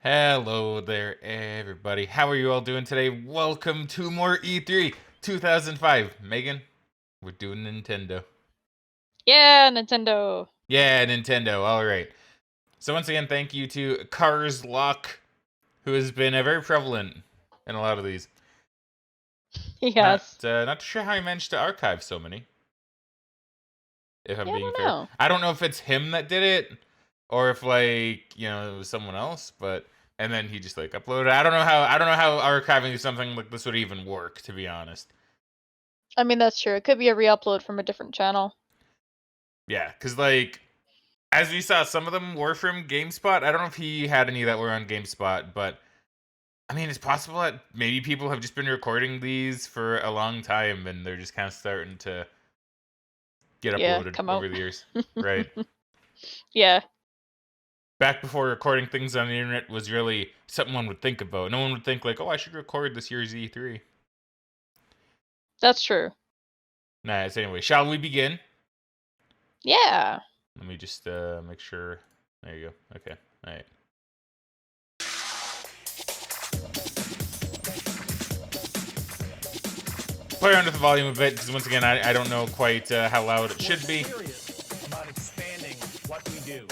Hello there, everybody. How are you all doing today? Welcome to more E3 2005. Megan, we're doing Nintendo. Yeah, Nintendo. Yeah, Nintendo. All right. So once again, thank you to Cars Lock, who has been very prevalent in a lot of these. Yes. Not sure how he managed to archive so many. If I'm Yeah, I being don't fair, know. I don't know if it's him that did it, or if it was someone else. But and then he just uploaded. I don't know how archiving something like this would even work, to be honest. I mean, that's true. It could be a re-upload from a different channel. Yeah, because as we saw, some of them were from GameSpot. I don't know if he had any that were on GameSpot, but I mean, it's possible that maybe people have just been recording these for a long time and they're just kind of starting to get Yeah, uploaded come over out. the years, right? Yeah, Back before recording things on the internet was really something one would think about. No one would think oh, I should record this year's E3. that's true. Nice. Anyway, shall we begin? Yeah. Let me just make sure. There you go. Okay. All right. Play around with the volume a bit because once again, I don't know quite how loud it should be. Serious about expanding what we do.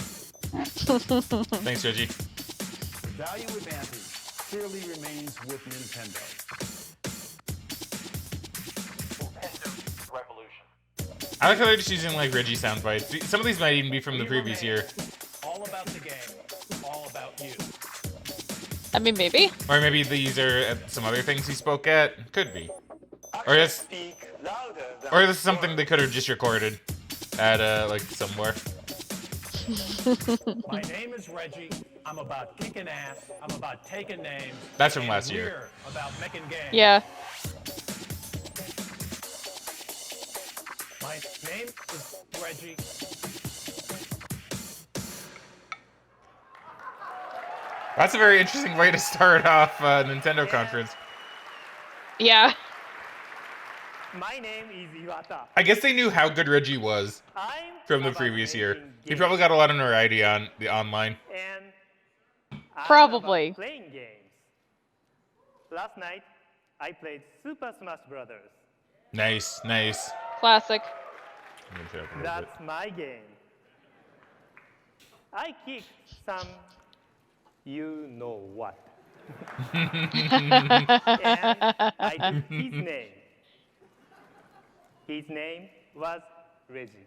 Thanks, Reggie. Value advantage clearly remains with Nintendo. Revolution. I like how they're just using Reggie sound bites. Some of these might even be from the previous year. All about the game. All about you. I mean, maybe. Or maybe these are some other things he spoke at. Could be. Or this is something they could have just recorded at somewhere. My name is Reggie. I'm about kicking ass. I'm about taking names. That's from last year. We're about making games. Yeah. My name is Reggie. That's a very interesting way to start off a Nintendo conference. Yeah. My name is Iwata. I guess they knew how good Reggie was from the previous year. He probably got a lot of notoriety on the online. And Probably. playing games. Last night, I played Super Smash Brothers. Nice, nice. Classic. That's my game. I kicked some you know what. And I took his name. His name was Reggie.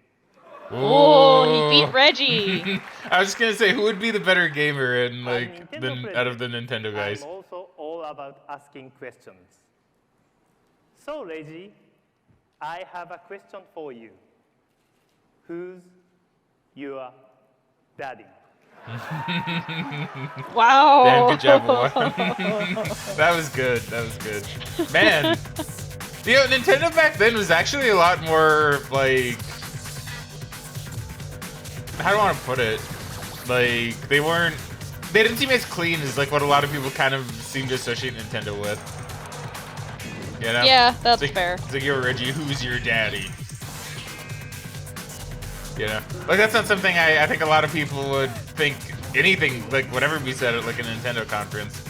Oh, he beat Reggie. I was just gonna say, who would be the better gamer in Nintendo out of the Nintendo guys? I'm also all about asking questions. So Reggie, I have a question for you. Who's your daddy? Wow. Damn, good job, boy. That was good. That was good. Man, Nintendo back then was actually a lot more how do I want to put it? They didn't seem as clean as what a lot of people kind of seem to associate Nintendo with. You know? Yeah, that's fair. It's like, yo, Reggie, who's your daddy? You know? That's not something I think a lot of people would think anything, whatever we said at a Nintendo conference.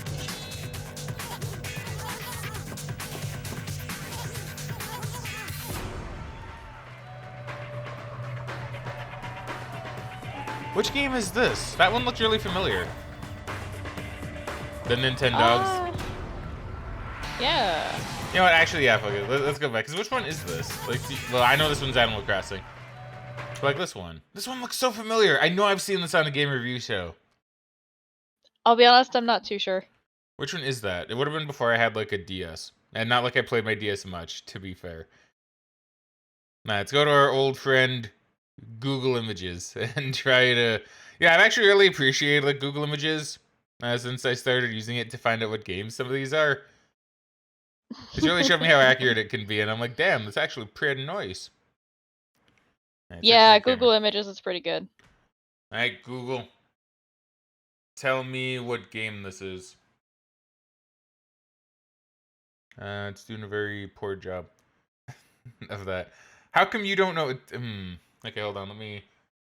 Which game is this? That one looked really familiar. The Nintendogs. Yeah. You know what? Actually, yeah. Fuck it. Let's go back. Cause which one is this? Well, I know this one's Animal Crossing. But this one. This one looks so familiar. I know I've seen this on a game review show. I'll be honest, I'm not too sure. Which one is that? It would have been before I had a DS, and not like I played my DS much. To be fair. Now let's go to our old friend Google Images and try to. Yeah, I've actually really appreciated Google Images since I started using it to find out what games some of these are. It's really showed me how accurate it can be, and I'm like, damn, that's actually pretty nice. Right, yeah, Google Images is pretty good. All right, Google, tell me what game this is. It's doing a very poor job of that. How come you don't know it? Okay, hold on.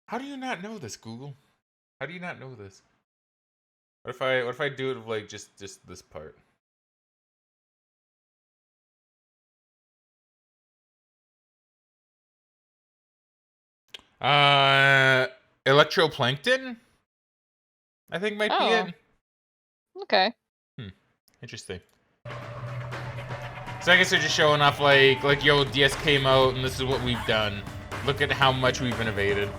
How do you not know this, Google? How do you not know this? What if I do it with like just this part? Electroplankton, I think might be Oh. it. Okay. Interesting. So I guess they're just showing off like yo, DS came out and this is what we've done. Look at how much we've innovated.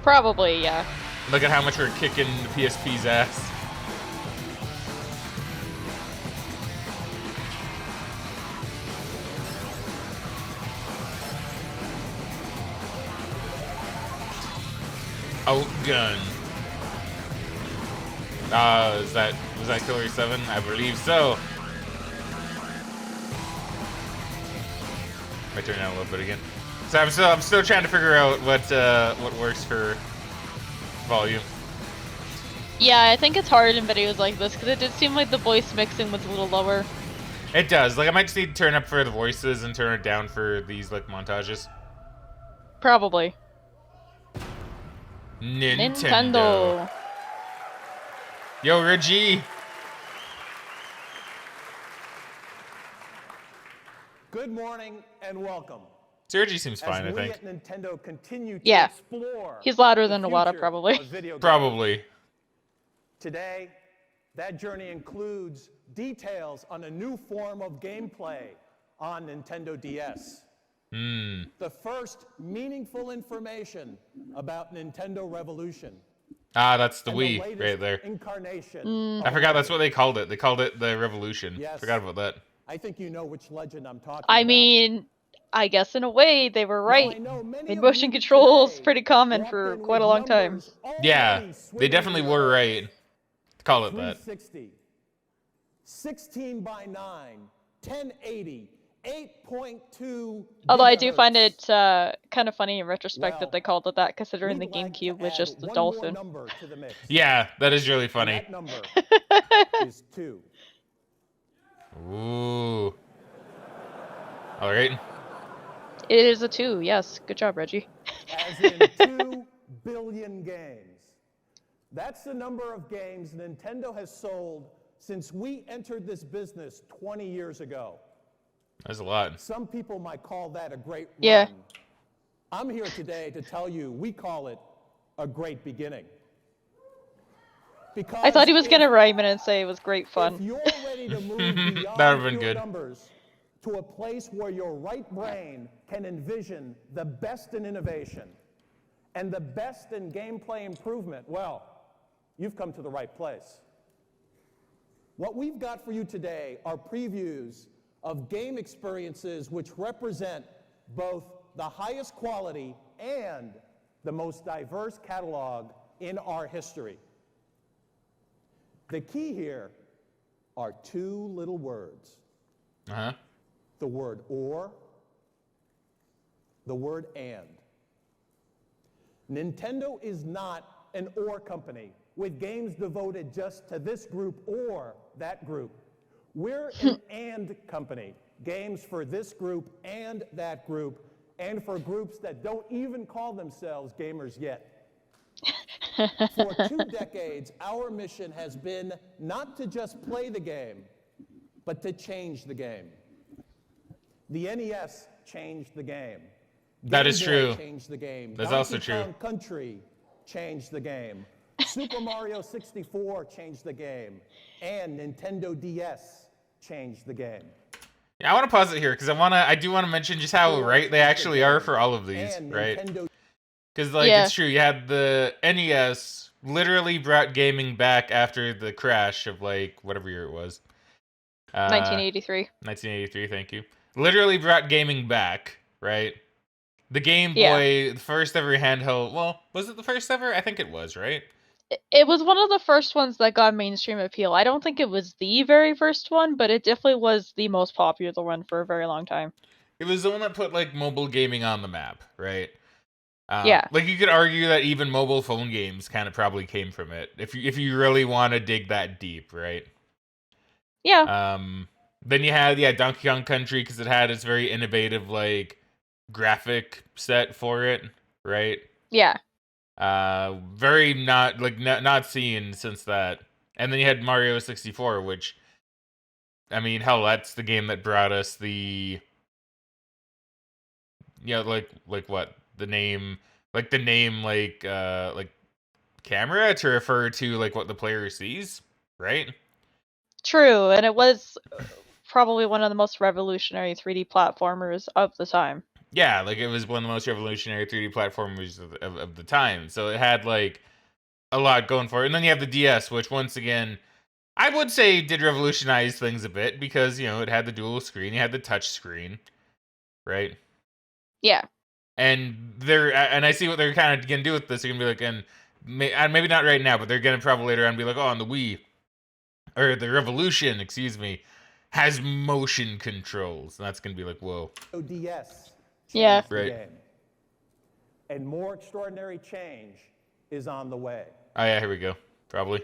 Probably, yeah. Look at how much we're kicking the PSP's ass. Outgun. Was that Killer 7? I believe so. I turn down a little bit again. So I'm still trying to figure out what works for volume. Yeah, I think it's hard in videos like this because it did seem like the voice mixing was a little lower. It does. Like I might just need to turn up for the voices and turn it down for these like montages. Probably. Nintendo. Yo, Reggie. Good morning and welcome. Reggie seems fine, I As we think. at Nintendo continue to Yeah. explore He's louder the than Iwata, future probably. of video games. Probably. Today, that journey includes details on a new form of gameplay on Nintendo DS. The first meaningful information about Nintendo Revolution. Ah, that's the and Wii latest right there. Incarnation. I forgot that's what they called it. They called it the Revolution. Yes. Forgot about that. I think you know which legend I'm talking I about. mean, I guess in a way they were Now, I right. know many Made of motion you controls today pretty common walked for in quite with a long time. numbers Yeah, already they swimming definitely in were your right head. to call it that. 360, 16 by 9, 1080, 8.2 Although I do find gigahertz. it kind of funny in retrospect Well, that they called it that, considering the We'd like to GameCube was add just the one dolphin. more number to the mix. Yeah, that is really And funny. that number is 2. Ooh. All right. It is a 2, yes. Good job, Reggie. As in 2 billion games. That's the number of games Nintendo has sold since we entered this business 20 years ago. That's a lot. Some people might call that a great Yeah. run. I'm here today to tell you we call it a great beginning. Because I thought he was if- gonna rhyme it and say it was great If fun. you're ready to move beyond That would've been pure good. numbers to a place where your right brain can envision the best in innovation and the best in gameplay improvement, well, you've come to the right place. What we've got for you today are previews of game experiences which represent both the highest quality and the most diverse catalog in our history. The key here are 2 little words. Uh-huh. The word or, the word and. Nintendo is not an or company with games devoted just to this group or that group. We're an and company. Games for this group and that group, and for groups that don't even call themselves gamers yet. For 2 decades, our mission has been not to just play the game, but to change the game. The NES changed the game. That is Game Boy true. changed the game. That's Donkey also true. Kong Country changed the game. Super Mario 64 changed the game. And Nintendo DS changed the game. Yeah, I want to pause it here because I do want to mention just how right they actually are for all of these, And right? Nintendo Because like Yeah. it's true, you had the NES literally brought gaming back after the crash of like whatever year it was. 1983. 1983, thank you. Literally brought gaming back, right? The Game Yeah. Boy, the first ever handheld. Well, was it the first ever? I think it was, right? It was one of the first ones that got mainstream appeal. I don't think it was the very first one, but it definitely was the most popular one for a very long time. It was the one that put like mobile gaming on the map, right? Yeah. Like you could argue that even mobile phone games kind of probably came from it, if you really want to dig that deep, right? Yeah. Then you had Donkey Kong Country because it had its very innovative like graphic set for it, right? Yeah. Very not seen since that. And then you had Mario 64, which, I mean, hell, that's the game that brought us the, like what the name, like camera to refer to like what the player sees, right? True, and it was probably one of the most revolutionary 3D platformers of the time. Yeah, like it was one of the most revolutionary 3D platformers of the time. So it had like a lot going for it. And then you have the DS, which once again, I would say did revolutionize things a bit because, it had the dual screen, you had the touch screen, right? Yeah. And I see what they're kind of going to do with this. They're going to be like, and maybe not right now, but they're going to probably later on be like, oh, on the Wii, or the Revolution, excuse me, has motion controls. And that's going to be like, whoa. DS Yeah. changed the game. And more extraordinary change is on the way. Oh, yeah, here we go. Probably.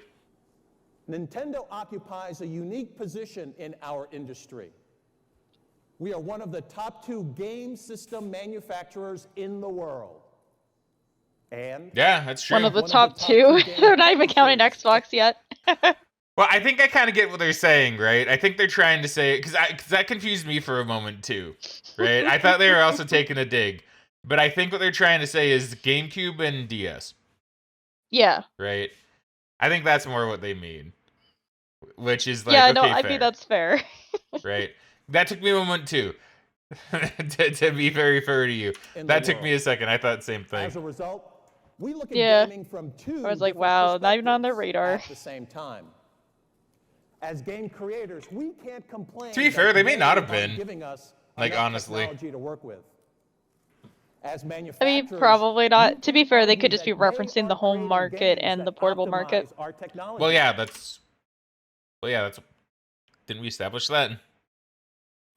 Nintendo occupies a unique position in our industry. We are one of the top 2 game system manufacturers in the world. And yeah, that's true. One of the top 2. They're not even counting Xbox yet. Well, I think I kind of get what they're saying, right? I think they're trying to say, because that confused me for a moment too, right? I thought they were also taking a dig, but I think what they're trying to say is GameCube and DS. Yeah. Right? I think that's more what they mean, which is like, yeah, okay, no, I fair, think that's fair. right? That took me a moment too, to be very fair to you. That took me a second. I thought the same thing. As a result, we look at Yeah. gaming from 2 I was like, different wow, not even on their perspectives radar. at the same time. As game creators, we can't complain. To be fair, they may not have aren't been. giving us Like, enough honestly. technology to work with. As I manufacturers, mean, probably we not. To be can't fair, they argue could just be that they referencing the aren't home creating market games and that the portable market. optimize our technology. Well, yeah, that's. Didn't we establish that?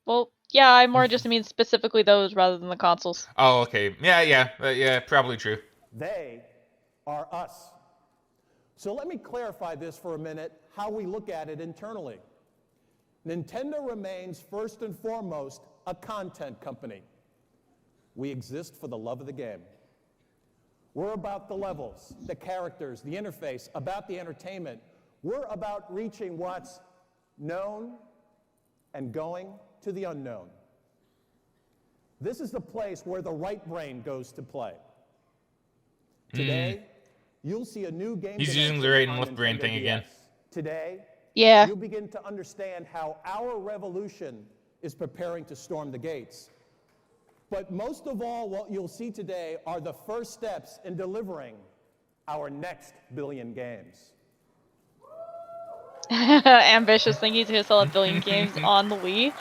Well, yeah, I more just mean specifically those rather than the consoles. Oh, okay. Yeah, probably true. They are us. So let me clarify this for a minute, how we look at it internally. Nintendo remains first and foremost a content company. We exist for the love of the game. We're about the levels, the characters, the interface, about the entertainment. We're about reaching what's known and going to the unknown. This is the place where the right brain goes to play. Today, you'll see a new game. He's using the right and left brain thing again. Today, Yeah. you'll begin to understand how our revolution is preparing to storm the gates. But most of all, what you'll see today are the first steps in delivering our next billion games. Ambitious thinking he's gonna sell 1 billion games on the Wii.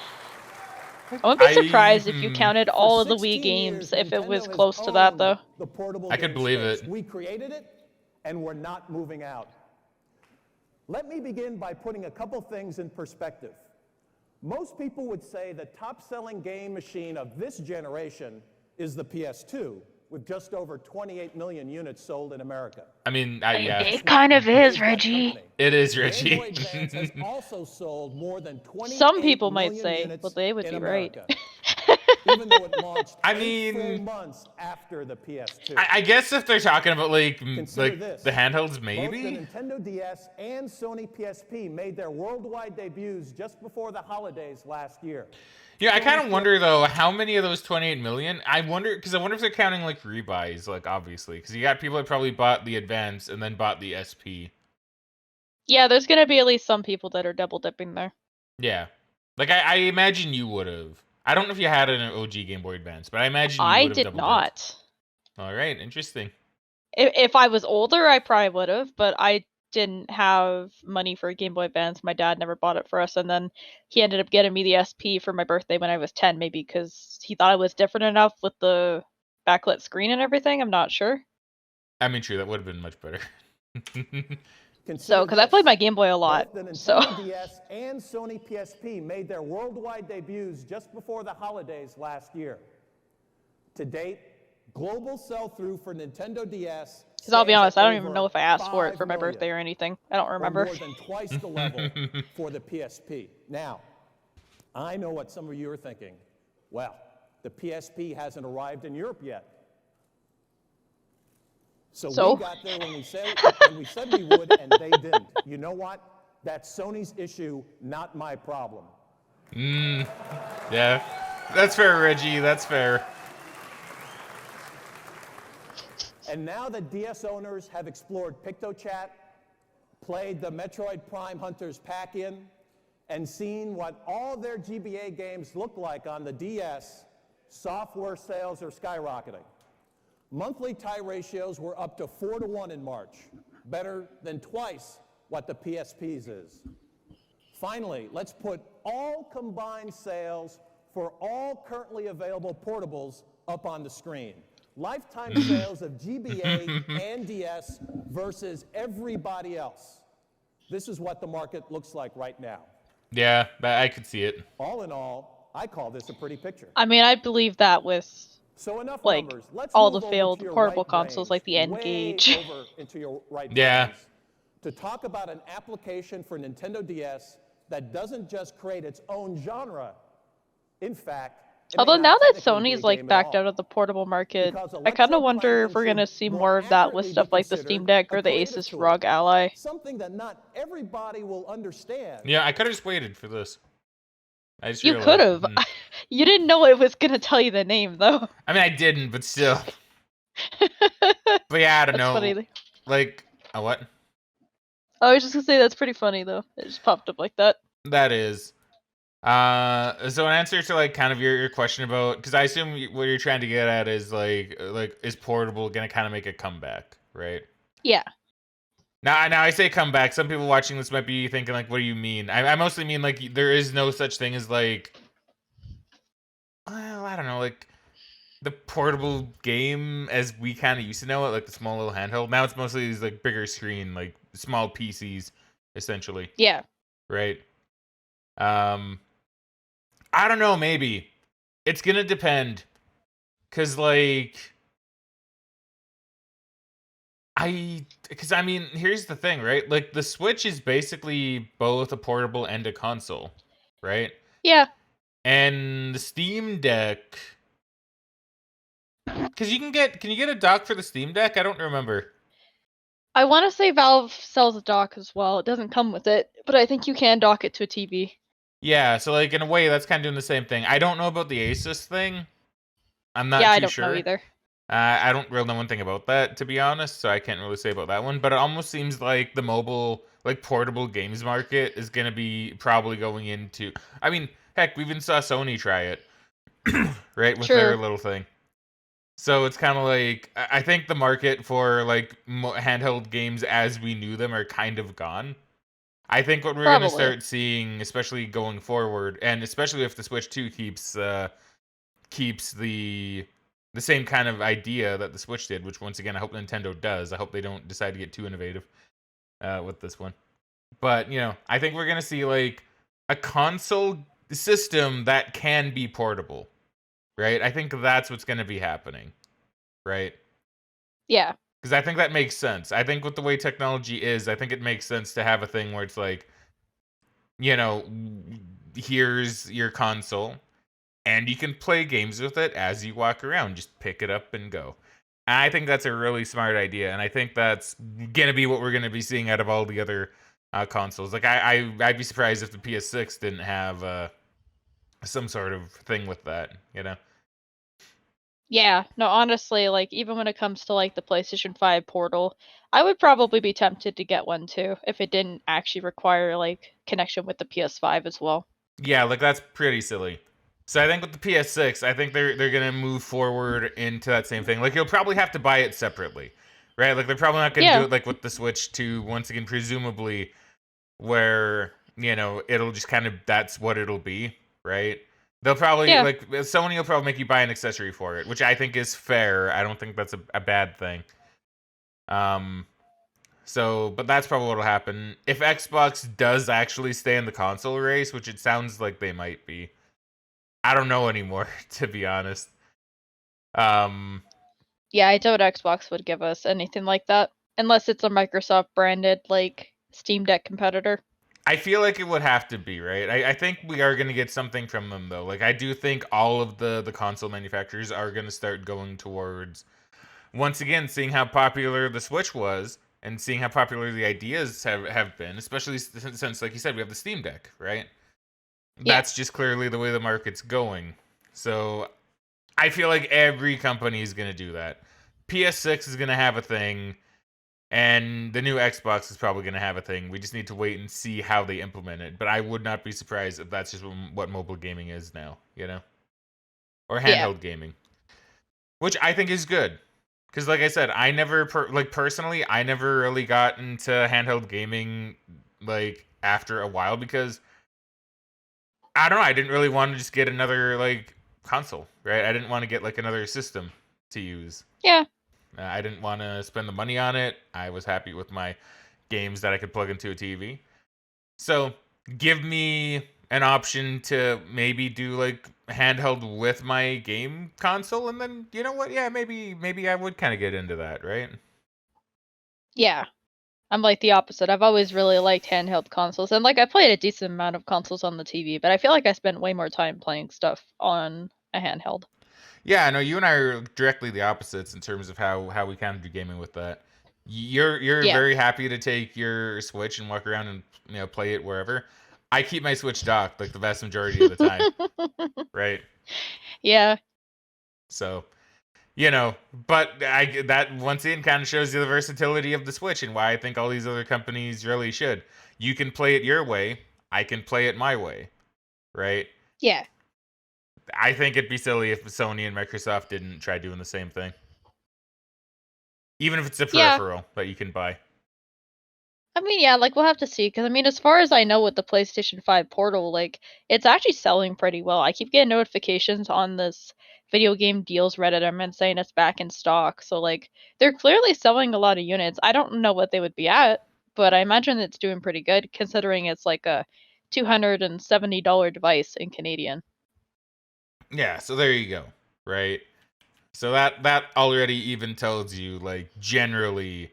I wouldn't be surprised if you counted all of the Wii games if it was close to that, though. The portable I could game believe space. it. We created it, and we're not moving out. Let me begin by putting a couple things in perspective. Most people would say the top-selling game machine of this generation is the PS2, with just over 28 million units sold in America. I mean, yeah. It kind of is, Reggie. It is, Game Boy Reggie. Advance has also sold more than 28 Some people might million say, units well, they would in be right. America, even though it launched I 8 full mean- months after the PS2. I guess if they're talking about like Consider this. the handhelds, Both maybe. the Nintendo DS and Sony PSP made their worldwide debuts just before the holidays last year. Yeah, I kind of wonder though how many of those 28 million. I wonder if they're counting like rebuys, like obviously, because you got people that probably bought the Advance and then bought the SP. Yeah, there's gonna be at least some people that are double dipping there. Yeah, like I imagine you would have. I don't know if you had an OG Game Boy Advance, but I imagine you I would have did double not. All right, interesting. If I was older, I probably would have, but I didn't have money for a Game Boy Advance. My dad never bought it for us, and then he ended up getting me the SP for my birthday when I was 10, maybe because he thought it was different enough with the backlit screen and everything. I'm not sure. I mean, true, that would have been much better. So, because I played my Game Boy a lot, Both the so Nintendo DS and Sony PSP made their worldwide debuts just before the holidays last year. To date, global sell-through for Nintendo DS. because I'll be stands honest, at I don't even over know if I asked for it 5 for my million, birthday or anything. I don't or remember. more than twice the level for the PSP. Now, I know what some of you are thinking. Well, the PSP hasn't arrived in Europe yet. So So? we got there when we said we would, and they didn't. You know what? That's Sony's issue, not my problem. Yeah. That's fair, Reggie. That's fair. And now that DS owners have explored PictoChat, played the Metroid Prime Hunters pack-in, and seen what all their GBA games look like on the DS, software sales are skyrocketing. Monthly tie ratios were up to 4-to-1 in March, better than twice what the PSP's is. Finally, let's put all combined sales for all currently available portables up on the screen. Lifetime sales of GBA and DS versus everybody else. This is what the market looks like right now. Yeah, I could see it. All in all, I call this a pretty picture. I mean, I believe that with So enough like numbers. Let's all move the over failed to your portable right consoles brains, like the way N-Gage. over into your right Yeah. brains, to talk about an application for Nintendo DS that doesn't just create its own genre. In fact, it may Although not now that technically be a Sony's like game at backed all. out of the portable market, Because I kind of Electro wonder if we're Prime gonna should see more more of that with accurately stuff be like the Steam considered Deck a or the creative Asus tool. ROG Ally. Something that not everybody will understand. Yeah, I could have just waited for this. I just You realized. could have. You didn't know it was gonna tell you the name though. I mean, I didn't, but still. But yeah, I don't That's know. funny. Like, a what? I was just gonna say that's pretty funny though. It just popped up like that. That is. So in answer to like kind of your question about, because I assume what you're trying to get at is like is portable gonna kind of make a comeback, right? Yeah. Now I say comeback. Some people watching this might be thinking like, what do you mean? I mostly mean like there is no such thing as like, well, I don't know, like the portable game as we kind of used to know it, like the small little handheld. Now it's mostly these like bigger screen, like small PCs, essentially. Yeah. Right. I don't know, maybe. It's gonna depend. Cause like because I mean, here's the thing, right? Like the Switch is basically both a portable and a console, right? Yeah. And the Steam Deck, because can you get a dock for the Steam Deck? I don't remember. I want to say Valve sells a dock as well. It doesn't come with it, but I think you can dock it to a TV. Yeah, so like in a way, that's kind of doing the same thing. I don't know about the Asus thing. I'm not Yeah, too I don't sure. know either. I don't really know one thing about that, to be honest, so I can't really say about that one. But it almost seems like the mobile, like portable games market is going to be probably going into. I mean, heck, we even saw Sony try it, right, with their True. little thing. So it's kind of like I think the market for like handheld games as we knew them are kind of gone. I think what we're going to Probably. start seeing, especially going forward, and especially if the Switch 2 keeps the same kind of idea that the Switch did, which once again I hope Nintendo does. I hope they don't decide to get too innovative with this one. But you know, I think we're gonna see like a console system that can be portable, right? I think that's what's gonna be happening, right? Yeah. Because I think that makes sense. I think with the way technology is, I think it makes sense to have a thing where it's like, you know, here's your console, and you can play games with it as you walk around. Just pick it up and go. And I think that's a really smart idea, and I think that's gonna be what we're gonna be seeing out of all the other consoles. Like I'd be surprised if the PS6 didn't have some sort of thing with that. You know? Yeah. No, honestly, like even when it comes to like the PlayStation 5 Portal, I would probably be tempted to get one too if it didn't actually require like connection with the PS5 as well. Yeah, like that's pretty silly. So I think with the PS6, I think they're gonna move forward into that same thing. Like you'll probably have to buy it separately, right? Like they're probably not gonna do it like with the Switch 2. Once again, presumably, where you know it'll just kind of that's what it'll be, right? They'll probably like Sony will probably make you buy an accessory for it, which I think is fair. I don't think that's a bad thing. So, but that's probably what'll happen. If Xbox does actually stay in the console race, which it sounds like they might be, I don't know anymore, to be honest. Yeah, I doubt Xbox would give us anything like that. Unless it's a Microsoft branded, like, Steam Deck competitor. I feel like it would have to be, right? I think we are going to get something from them, though. Like, I do think all of the console manufacturers are going to start going towards once again, seeing how popular the Switch was and seeing how popular the ideas have been, especially since, like you said, we have the Steam Deck, right? Yeah. That's just clearly the way the market's going. So I feel like every company is going to do that. PS6 is going to have a thing, and the new Xbox is probably going to have a thing. We just need to wait and see how they implement it. But I would not be surprised if that's just what mobile gaming is now, you know? Or handheld gaming. Which I think is good. Because like I said, I never, personally, I never really got into handheld gaming, like, after a while because, I don't know, I didn't really want to just get another, like, console, right? I didn't want to get, like, another system to use. Yeah. I didn't want to spend the money on it. I was happy with my games that I could plug into a TV. So, give me an option to maybe do, like, handheld with my game console, and then, you know what? Yeah, maybe I would kind of get into that, right? Yeah. I'm like the opposite. I've always really liked handheld consoles, and like I played a decent amount of consoles on the TV, but I feel like I spent way more time playing stuff on a handheld. Yeah, I know you and I are directly the opposites in terms of how we kind of do gaming with that. You're Yeah. very happy to take your Switch and walk around and, you know, play it wherever. I keep my Switch docked like the vast majority of the time, right? Yeah. So, you know, but that once again kind of shows you the versatility of the Switch and why I think all these other companies really should. You can play it your way, I can play it my way, right? Yeah. I think it'd be silly if Sony and Microsoft didn't try doing the same thing. Even if it's a peripheral that you can buy. I mean, yeah, like we'll have to see, because I mean, as far as I know with the PlayStation 5 Portal, like it's actually selling pretty well. I keep getting notifications on this video game deals Reddit. I'm saying it's back in stock, so like they're clearly selling a lot of units. I don't know what they would be at, but I imagine it's doing pretty good considering it's like a $270 device in Canadian. Yeah, so there you go, right? So that already even tells you, like, generally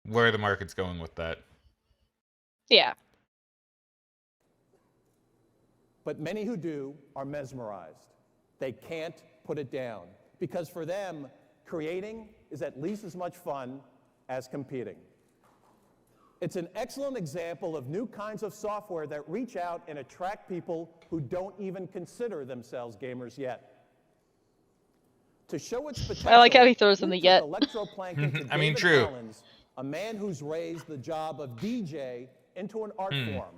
where the market's going with that. Yeah. But many who do are mesmerized. They can't put it down because for them, creating is at least as much fun as competing. It's an excellent example of new kinds of software that reach out and attract people who don't even consider themselves gamers yet. To show its potential, I like how he throws in the we yet. took Electroplankton to I mean, David true. Hollins, a man who's raised the job of DJ into an art form,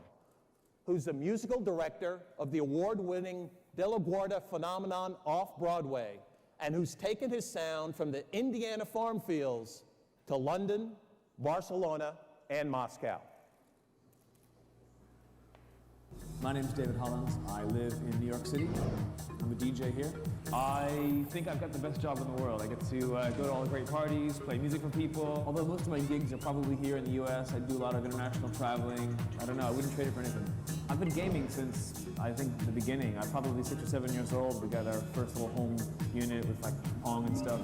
who's the musical director of the award-winning De La Guardia phenomenon off-Broadway, and who's taken his sound from the Indiana farm fields to London, Barcelona, and Moscow. My name's David Hollins. I live in New York City. I'm a DJ here. I think I've got the best job in the world. I get to go to all the great parties, play music for people. Although most of my gigs are probably here in the US, I do a lot of international traveling. I don't know, I wouldn't trade it for anything. I've been gaming since, I think, the beginning. I'm probably 6 or 7 years old. We got our first little home unit with like Pong and stuff.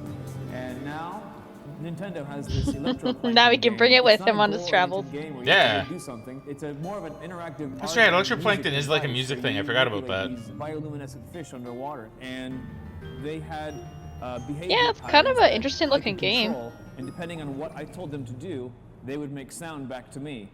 And now, Nintendo has this Electroplankton Now he can bring it with It's not him a on his goal-oriented travels. game where Yeah. you have to do something. It's a more of an interactive. That's art right, and Electroplankton music is like a device. music So thing. I you forgot about manipulate that. These bioluminescent fish underwater, and they had behavior. Yeah, it's kind of patterns an that interesting I looking could game. control, and depending on what I told them to do, they would make sound back to me.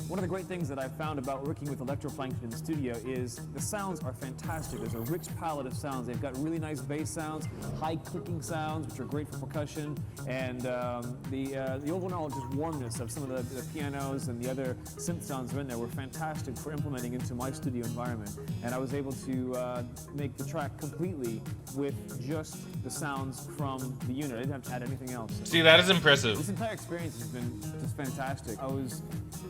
One of the great things that I've found about working with Electroplankton in the studio is the sounds are fantastic. There's a rich palette of sounds. They've got really nice bass sounds, high clicking sounds, which are great for percussion, and the overall just warmness of some of the pianos and the other synth sounds are in there were fantastic for implementing into my studio environment. And I was able to make the track completely with just the sounds from the unit. I didn't have to add anything else. See, that is impressive. This entire experience has been just fantastic. I was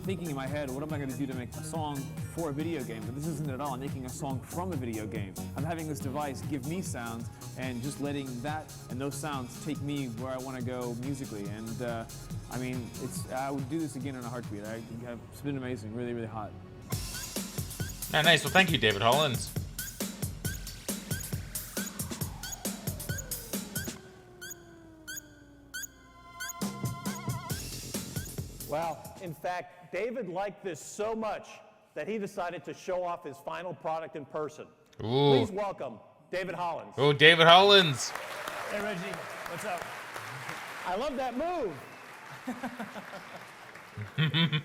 thinking in my head, what am I going to do to make a song for a video game? But this isn't it at all. I'm making a song from a video game. I'm having this device give me sounds and just letting that and those sounds take me where I want to go musically. And I mean, I would do this again in a heartbeat. It's been amazing, really, really hot. Ah, nice. Well, thank you, David Hollins. Well, in fact, David liked this so much that he decided to show off his final product in person. Ooh. Please welcome David Hollins. Oh, David Hollins. Hey, Reggie. What's up? I love that move.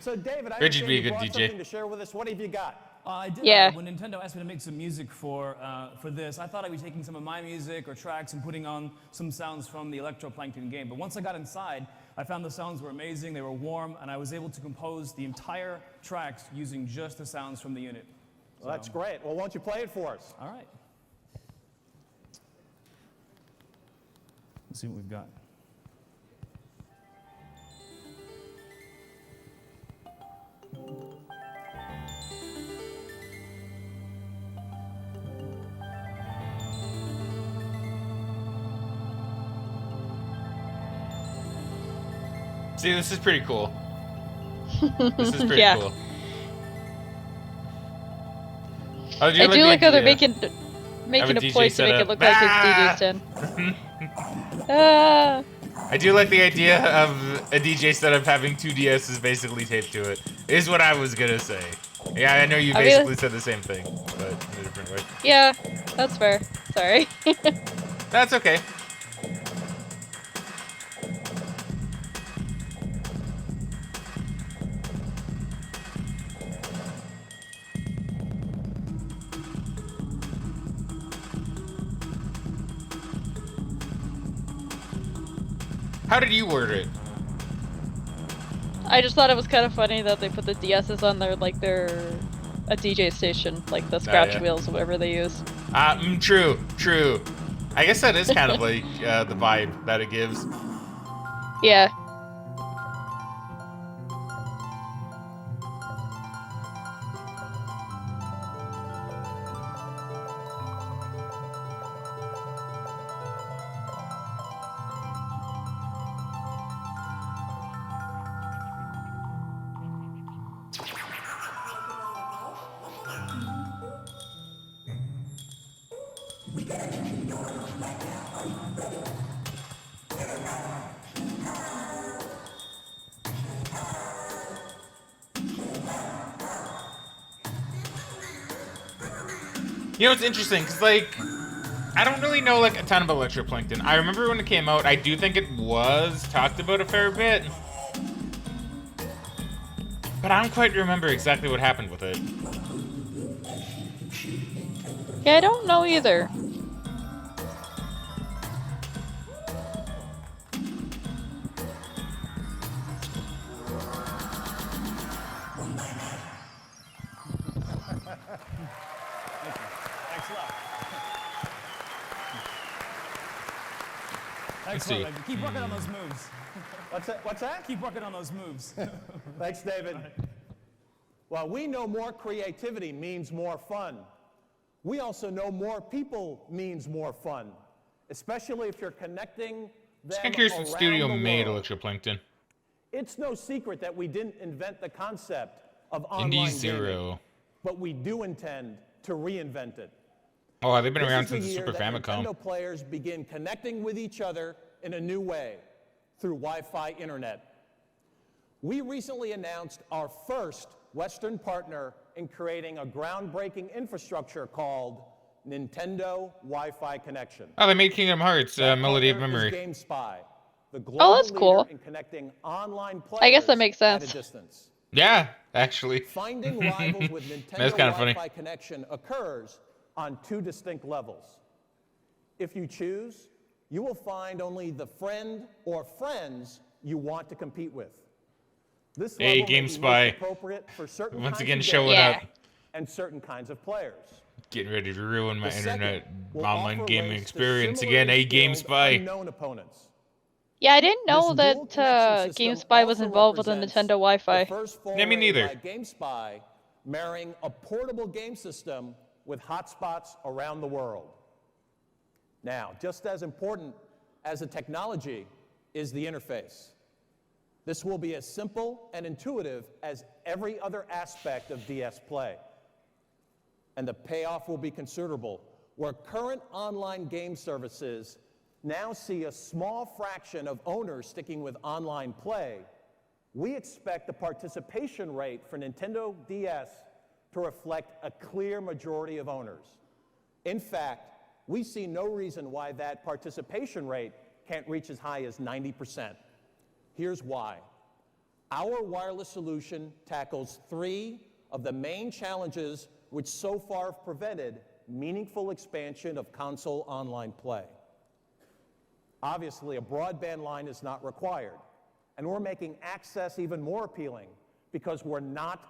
So, David, I Reggie'd understand be a you good brought DJ. something to share with us. What have you got? I did. Yeah. When Nintendo asked me to make some music for this, I thought I'd be taking some of my music or tracks and putting on some sounds from the Electroplankton game. But once I got inside, I found the sounds were amazing, they were warm, and I was able to compose the entire tracks using just the sounds from the unit. Well, that's great. Well, why don't you play it for us? All right. Let's see what we've got. See, this is pretty cool. This is pretty Yeah. cool. Oh, I do the like how they're idea making a DJ place to make it setup? look like it's DJ stand. Ah. I do like the idea of a DJ setup having 2 DSs basically taped to it. Is what I was gonna say. Yeah, I know you I mean, basically said the same thing, but in a different way. Yeah, that's fair. Sorry. That's okay. How did you word it? I just thought it was kind of funny that they put the DSs on their a DJ station, like the scratch yeah. wheels or whatever they use. True. I guess that is kind of like the vibe that it gives. Yeah. You know, it's interesting, because, like, I don't really know, like, a ton about Electroplankton. I remember when it came out, I do think it was talked about a fair bit. But I don't quite remember exactly what happened with it. Yeah, I don't know either. Thanks a lot. Let's see. Excellent. Keep working on those moves. What's that? Keep working on those moves. Thanks, David. Well, we know more creativity means more fun. We also know more people means more fun, especially if you're connecting them Just curious if around Studio the made world. Electroplankton. It's no secret that we didn't invent the concept of online Indie gaming, Zero. but we do intend to reinvent it. Oh, they've been This around is the since the year Super that Famicom. Nintendo players begin connecting with each other in a new way through Wi-Fi internet. We recently announced our first Western partner in creating a groundbreaking infrastructure called Nintendo Wi-Fi Connection. Oh, they made Kingdom Hearts, That Melody of partner is Memory. GameSpy, the global that's cool. leader in connecting online players I guess that makes at sense. a distance. Yeah, actually. Finding rivals with Nintendo That's kinda funny. Wi-Fi connection occurs on 2 distinct levels. If you choose, you will find only the friend or friends you want to compete with. This Hey, level may be most GameSpy. appropriate for certain Once kinds again of showing games up. and certain kinds of players. Getting ready to ruin my The second internet will online offer gaming ways to experience again. similarly Hey, skilled GameSpy. unknown opponents. Yeah, I didn't know This dual that connection system GameSpy was also involved with the represents Nintendo Wi-Fi. The first Yeah, me foray neither. by GameSpy marrying a portable game system with hotspots around the world. Now, just as important as the technology is the interface. This will be as simple and intuitive as every other aspect of DS Play. And the payoff will be considerable, where current online game services now see a small fraction of owners sticking with online play. We expect the participation rate for Nintendo DS to reflect a clear majority of owners. In fact, we see no reason why that participation rate can't reach as high as 90%. Here's why. Our wireless solution tackles 3 of the main challenges which so far have prevented meaningful expansion of console online play. Obviously, a broadband line is not required, and we're making access even more appealing because we're not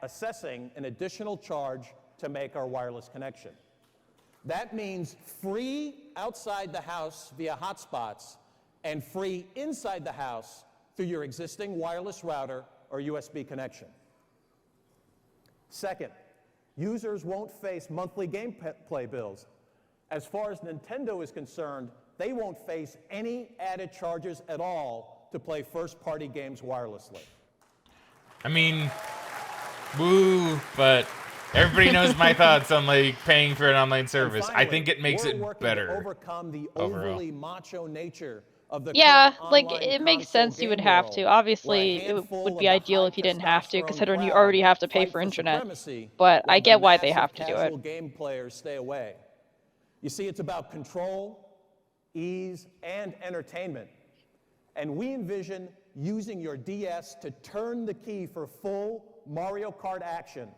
assessing an additional charge to make our wireless connection. That means free outside the house via hotspots and free inside the house through your existing wireless router or USB connection. Second, users won't face monthly gameplay bills. As far as Nintendo is concerned, they won't face any added charges at all to play first-party games wirelessly. I mean, woo, but everybody knows my thoughts on like paying for an online service. Finally, I think it makes it better. to overcome the overall. overly macho nature of the Yeah, current like online it makes console sense you would game have world, to. where a Obviously, it handful would be of the ideal if you didn't have to, high-testosterone considering you crowd already have to pay fight for internet. supremacy, But while I the get why they massive have to do it. casual game players stay away. You see, it's about control, ease, and entertainment. And we envision using your DS to turn the key for full Mario Kart action,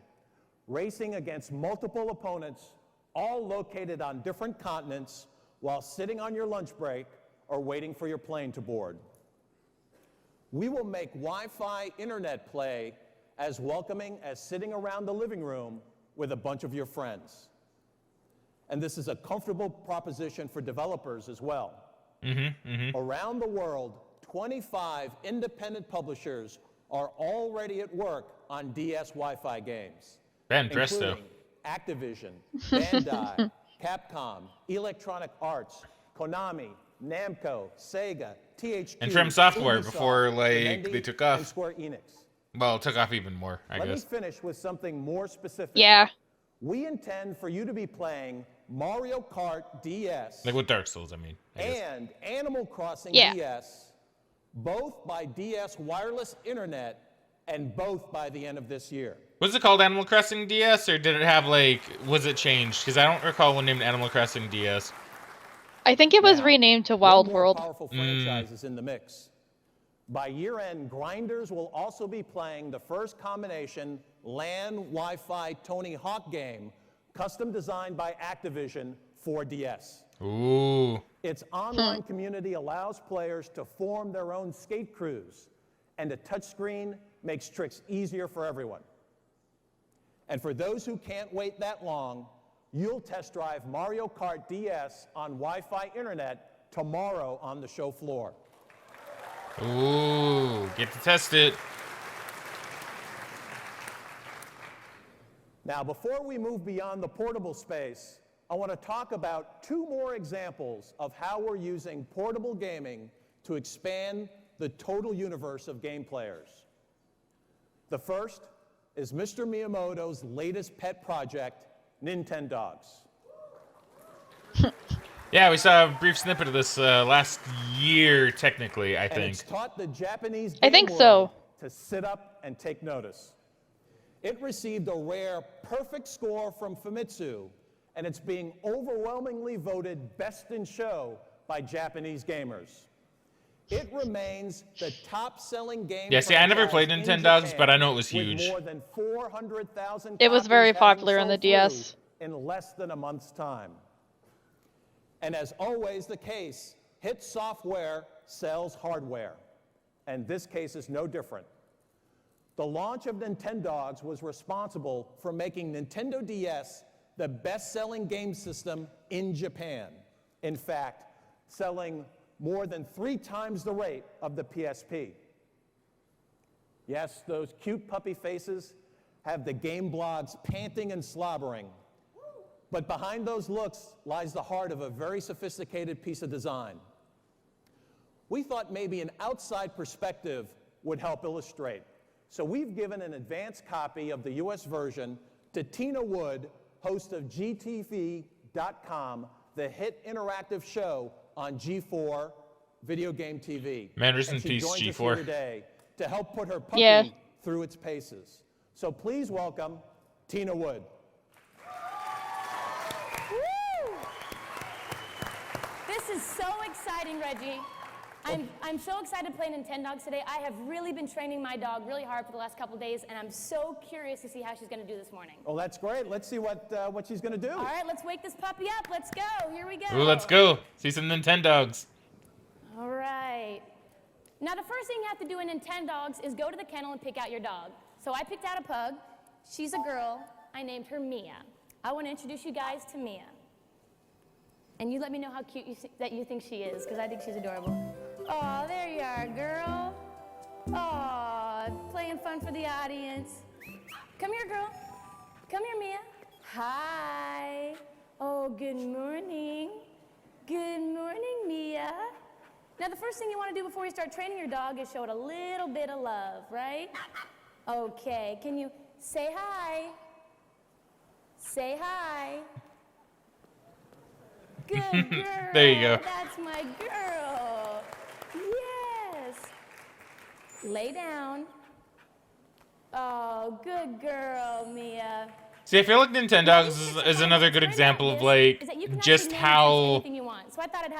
racing against multiple opponents, all located on different continents, while sitting on your lunch break or waiting for your plane to board. We will make Wi-Fi internet play as welcoming as sitting around the living room with a bunch of your friends. And this is a comfortable proposition for developers as well. Around the world, 25 independent publishers are already at work on DS Wi-Fi games, Ben Presto. including Activision, Bandai, Capcom, Electronic Arts, Konami, Namco, Sega, THQ, And From Software Ubisoft, before like Vivendi, they took and off. Square Enix. Well, it took off even more, I Let me guess. finish with something more specific. Yeah. We intend for you to be playing Mario Kart DS Like with Dark Souls, I mean. I guess. and Animal Crossing Yeah. DS, both by DS wireless internet, and both by the end of this year. Was it called Animal Crossing DS, or did it have like, was it changed? Because I don't recall one named Animal Crossing DS. I think it was Now, renamed to one Wild more World. powerful franchise is in the mix. By year-end, Grinders will also be playing the first combination LAN Wi-Fi Tony Hawk game, custom designed by Activision for DS. Ooh. Its online community allows players to form their own skate crews, and the touchscreen makes tricks easier for everyone. And for those who can't wait that long, you'll test drive Mario Kart DS on Wi-Fi internet tomorrow on the show floor. Ooh. Get to test it. Now, before we move beyond the portable space, I want to talk about 2 more examples of how we're using portable gaming to expand the total universe of game players. The first is Mr. Miyamoto's latest pet project, Nintendogs. Yeah, we saw a brief snippet of this last year, technically, I And think. it's taught the Japanese I game think world so. to sit up and take notice. It received a rare perfect score from Famitsu, and it's being overwhelmingly voted best in show by Japanese gamers. It remains the top-selling game. Yeah, see, I never played franchise in Nintendogs, Japan, but I know it was with huge. more than 400,000 It was copies very having popular on sold the DS. through in less than a month's time. And as always the case, hit software sells hardware, and this case is no different. The launch of Nintendogs was responsible for making Nintendo DS the best-selling game system in Japan. In fact, selling more than 3 times the rate of the PSP. Yes, those cute puppy faces have the game blogs panting and slobbering. But behind those looks lies the heart of a very sophisticated piece of design. We thought maybe an outside perspective would help illustrate. So we've given an advanced copy of the US version to Tina Wood, host of GTV.com, the hit interactive show on G4 Video Game TV. Man, rest in And she peace, joins us G4. here today to help put her puppy Yeah. through its paces. So please welcome Tina Wood. This is so exciting, Reggie. I'm so excited to play Nintendogs today. I have really been training my dog really hard for the last couple of days, and I'm so curious to see how she's going to do this morning. Oh, that's great. Let's see what she's going to do. All right, let's wake this puppy up. Let's go. Here we go. Ooh, let's go. See some Nintendogs. All right. Now, the first thing you have to do in Nintendogs is go to the kennel and pick out your dog. So I picked out a pug. She's a girl. I named her Mia. I want to introduce you guys to Mia. And you let me know how cute that you think she is, because I think she's adorable. Oh, there you are, girl. Oh, playing fun for the audience. Come here, girl. Come here, Mia. Hi. Oh, good morning. Good morning, Mia. Now, the first thing you want to do before you start training your dog is show it a little bit of love, right? Okay, can you say hi? Say hi. Good girl. There you go. That's my girl. Yes. Lay down. Oh, good girl, Mia. See, I feel like Nintendogs is another good example of like just how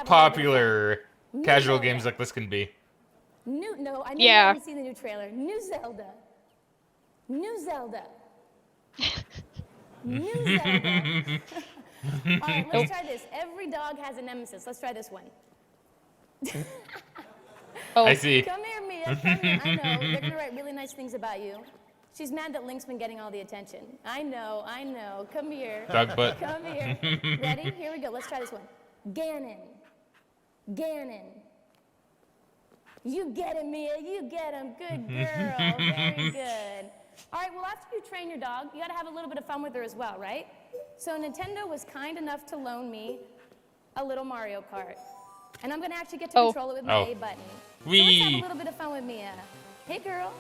popular casual games like this can be. I know Yeah. you haven't seen the new trailer. New Zelda. New Zelda. New Zelda. All right, let's try this. Every dog has a nemesis. Let's try this one. Oh, I see. Come here, Mia. Come here. I know. They're going to write really nice things about you. She's mad that Link's been getting all the attention. I know. Come here. Dog butt. Come here. Ready? Here we go. Let's try this one. Ganon. Ganon. You get him, Mia. You get him. Good girl. Very good. All right, well, after you train your dog, you got to have a little bit of fun with her as well, right? So Nintendo was kind enough to loan me a little Mario Kart. And I'm going to actually get to control it with my A button. So let's have a little bit of fun with Mia. Hey, girl.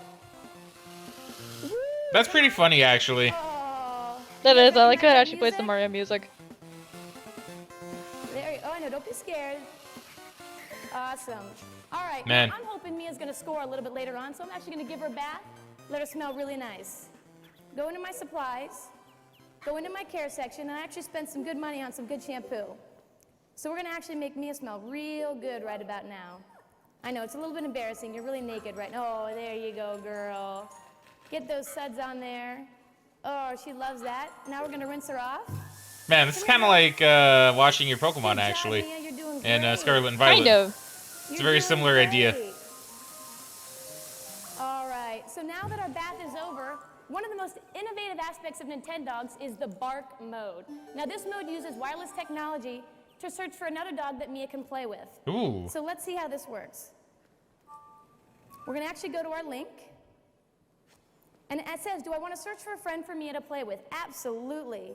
Woo, That's pretty funny, actually. oh. that is. I like how it that actually plays the music? Mario music. There you, oh, I know, don't be scared. Awesome. All right, Man. now I'm hoping Mia's going to score a little bit later on, so I'm actually going to give her a bath, let her smell really nice. Go into my supplies, go into my care section, and I actually spent some good money on some good shampoo. So we're going to actually make Mia smell real good right about now. I know, it's a little bit embarrassing. You're really naked right now. Oh, there you go, girl. Get those suds on there. Oh, she loves that. Now we're going to rinse her off. Man, this is kind of like watching your Pokemon, Good job, actually. Mia, you're doing And great. Scarlet and Violet. Kind of. It's a very similar idea. All right, so now that our bath is over, one of the most innovative aspects of Nintendogs is the bark mode. Now this mode uses wireless technology to search for another dog that Mia can play with. Ooh. So let's see how this works. We're gonna actually go to our link. And it says, do I want to search for a friend for Mia to play with? Absolutely.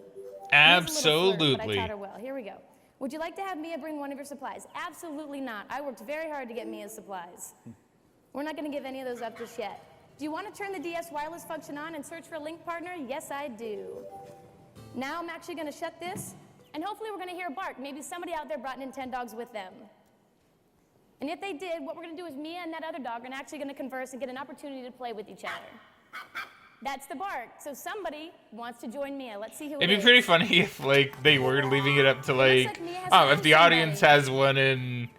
Mia's a little flirt, but I taught her well. Here we go. Would you like to have Mia bring one of your supplies? Absolutely not. I worked very hard to get Mia's supplies. We're not going to give any of those up just yet. Do you want to turn the DS wireless function on and search for a link partner? Yes, I do. Now I'm actually going to shut this, and hopefully we're going to hear a bark. Maybe somebody out there brought Nintendogs with them. And if they did, what we're going to do is Mia and that other dog are actually going to converse and get an opportunity to play with each other. That's the bark. So somebody wants to join Mia. Let's see who it is. It'd be pretty funny if, like, they were leaving it up to, like, like Mia has oh, if found the audience somebody. has one in,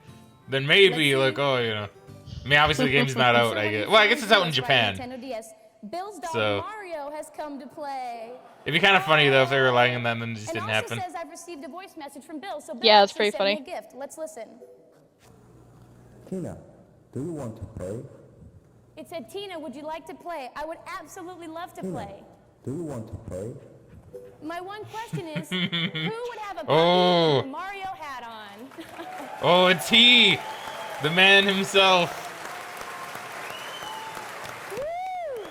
then maybe, Let's like, see. oh, you know. I mean, obviously the game's not out, I guess. Well, I guess it's out in Japan. Nintendo DS. Bill's dog So- Mario has come to play. It'd be kind of funny, though, if they were relying on that and then it just And didn't also happen. says I've received a voice message from Bill. So Bill Yeah, it's actually pretty sent me funny. a gift. Let's listen. Tina, do you want to play? It said, Tina, would you like to play? I would absolutely love to play. Do you want to play? My one question is, who would have a Oh. puppy with a Mario hat on? Oh, it's he! The man himself. Woo!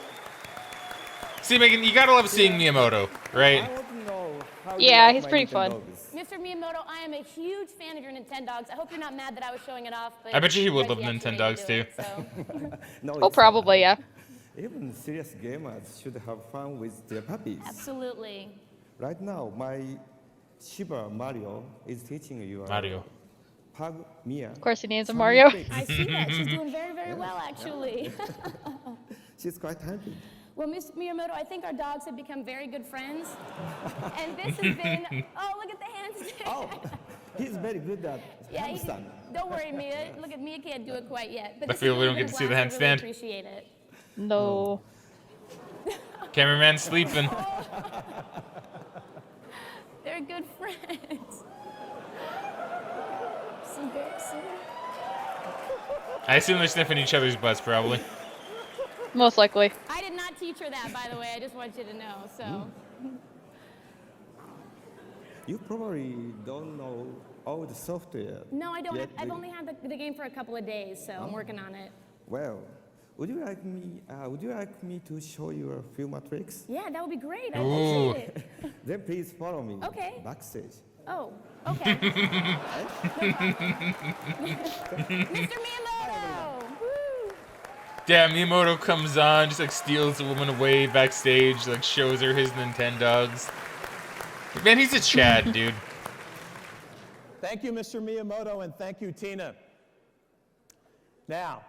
See, Megan, you gotta love seeing Miyamoto, right? I want to know how Yeah, you he's like my pretty fun. Nintendogs. Mr. Miyamoto, I am a huge fan of your Nintendogs. I hope you're not mad that I was showing it off. But I bet you he would Reggie love actually made me Nintendogs, do too. it, so. No, Oh, it's probably, yeah. Even serious gamers should have fun with their puppies. Absolutely. Right now, my Shiba Mario is teaching you Mario. Pug Mia. Of course, he names him Mario. I see that. She's doing very, very well, actually. She's quite happy. Well, Mr. Miyamoto, I think our dogs have become very good friends. And this has been, oh, look at the hands there. Oh, He's very good at Yeah, handstand. don't worry, Mia. Look at Mia can't do it quite yet. But I feel we don't get to see the I really handstand. appreciate it. No. Cameraman's sleeping. They're good friends. So embarrassing. I assume they're sniffing each other's butts, probably. Most likely. I did not teach her that, by the way. I just want you to know. So. You probably don't know all the software. No, I don't. yet, I've do only you? had the game for a couple of days, so I'm working on it. Well, would you like me to show you a few more tricks? Yeah, that would be great. I Ooh. appreciate it. Then please follow me. Okay. Backstage. Oh, okay. Mr. Miyamoto! Woo! Yeah, Miyamoto comes on, just like steals the woman away backstage, like shows her his Nintendogs. Man, he's a Chad, dude. Thank you, Mr. Miyamoto, and thank you, Tina. Now,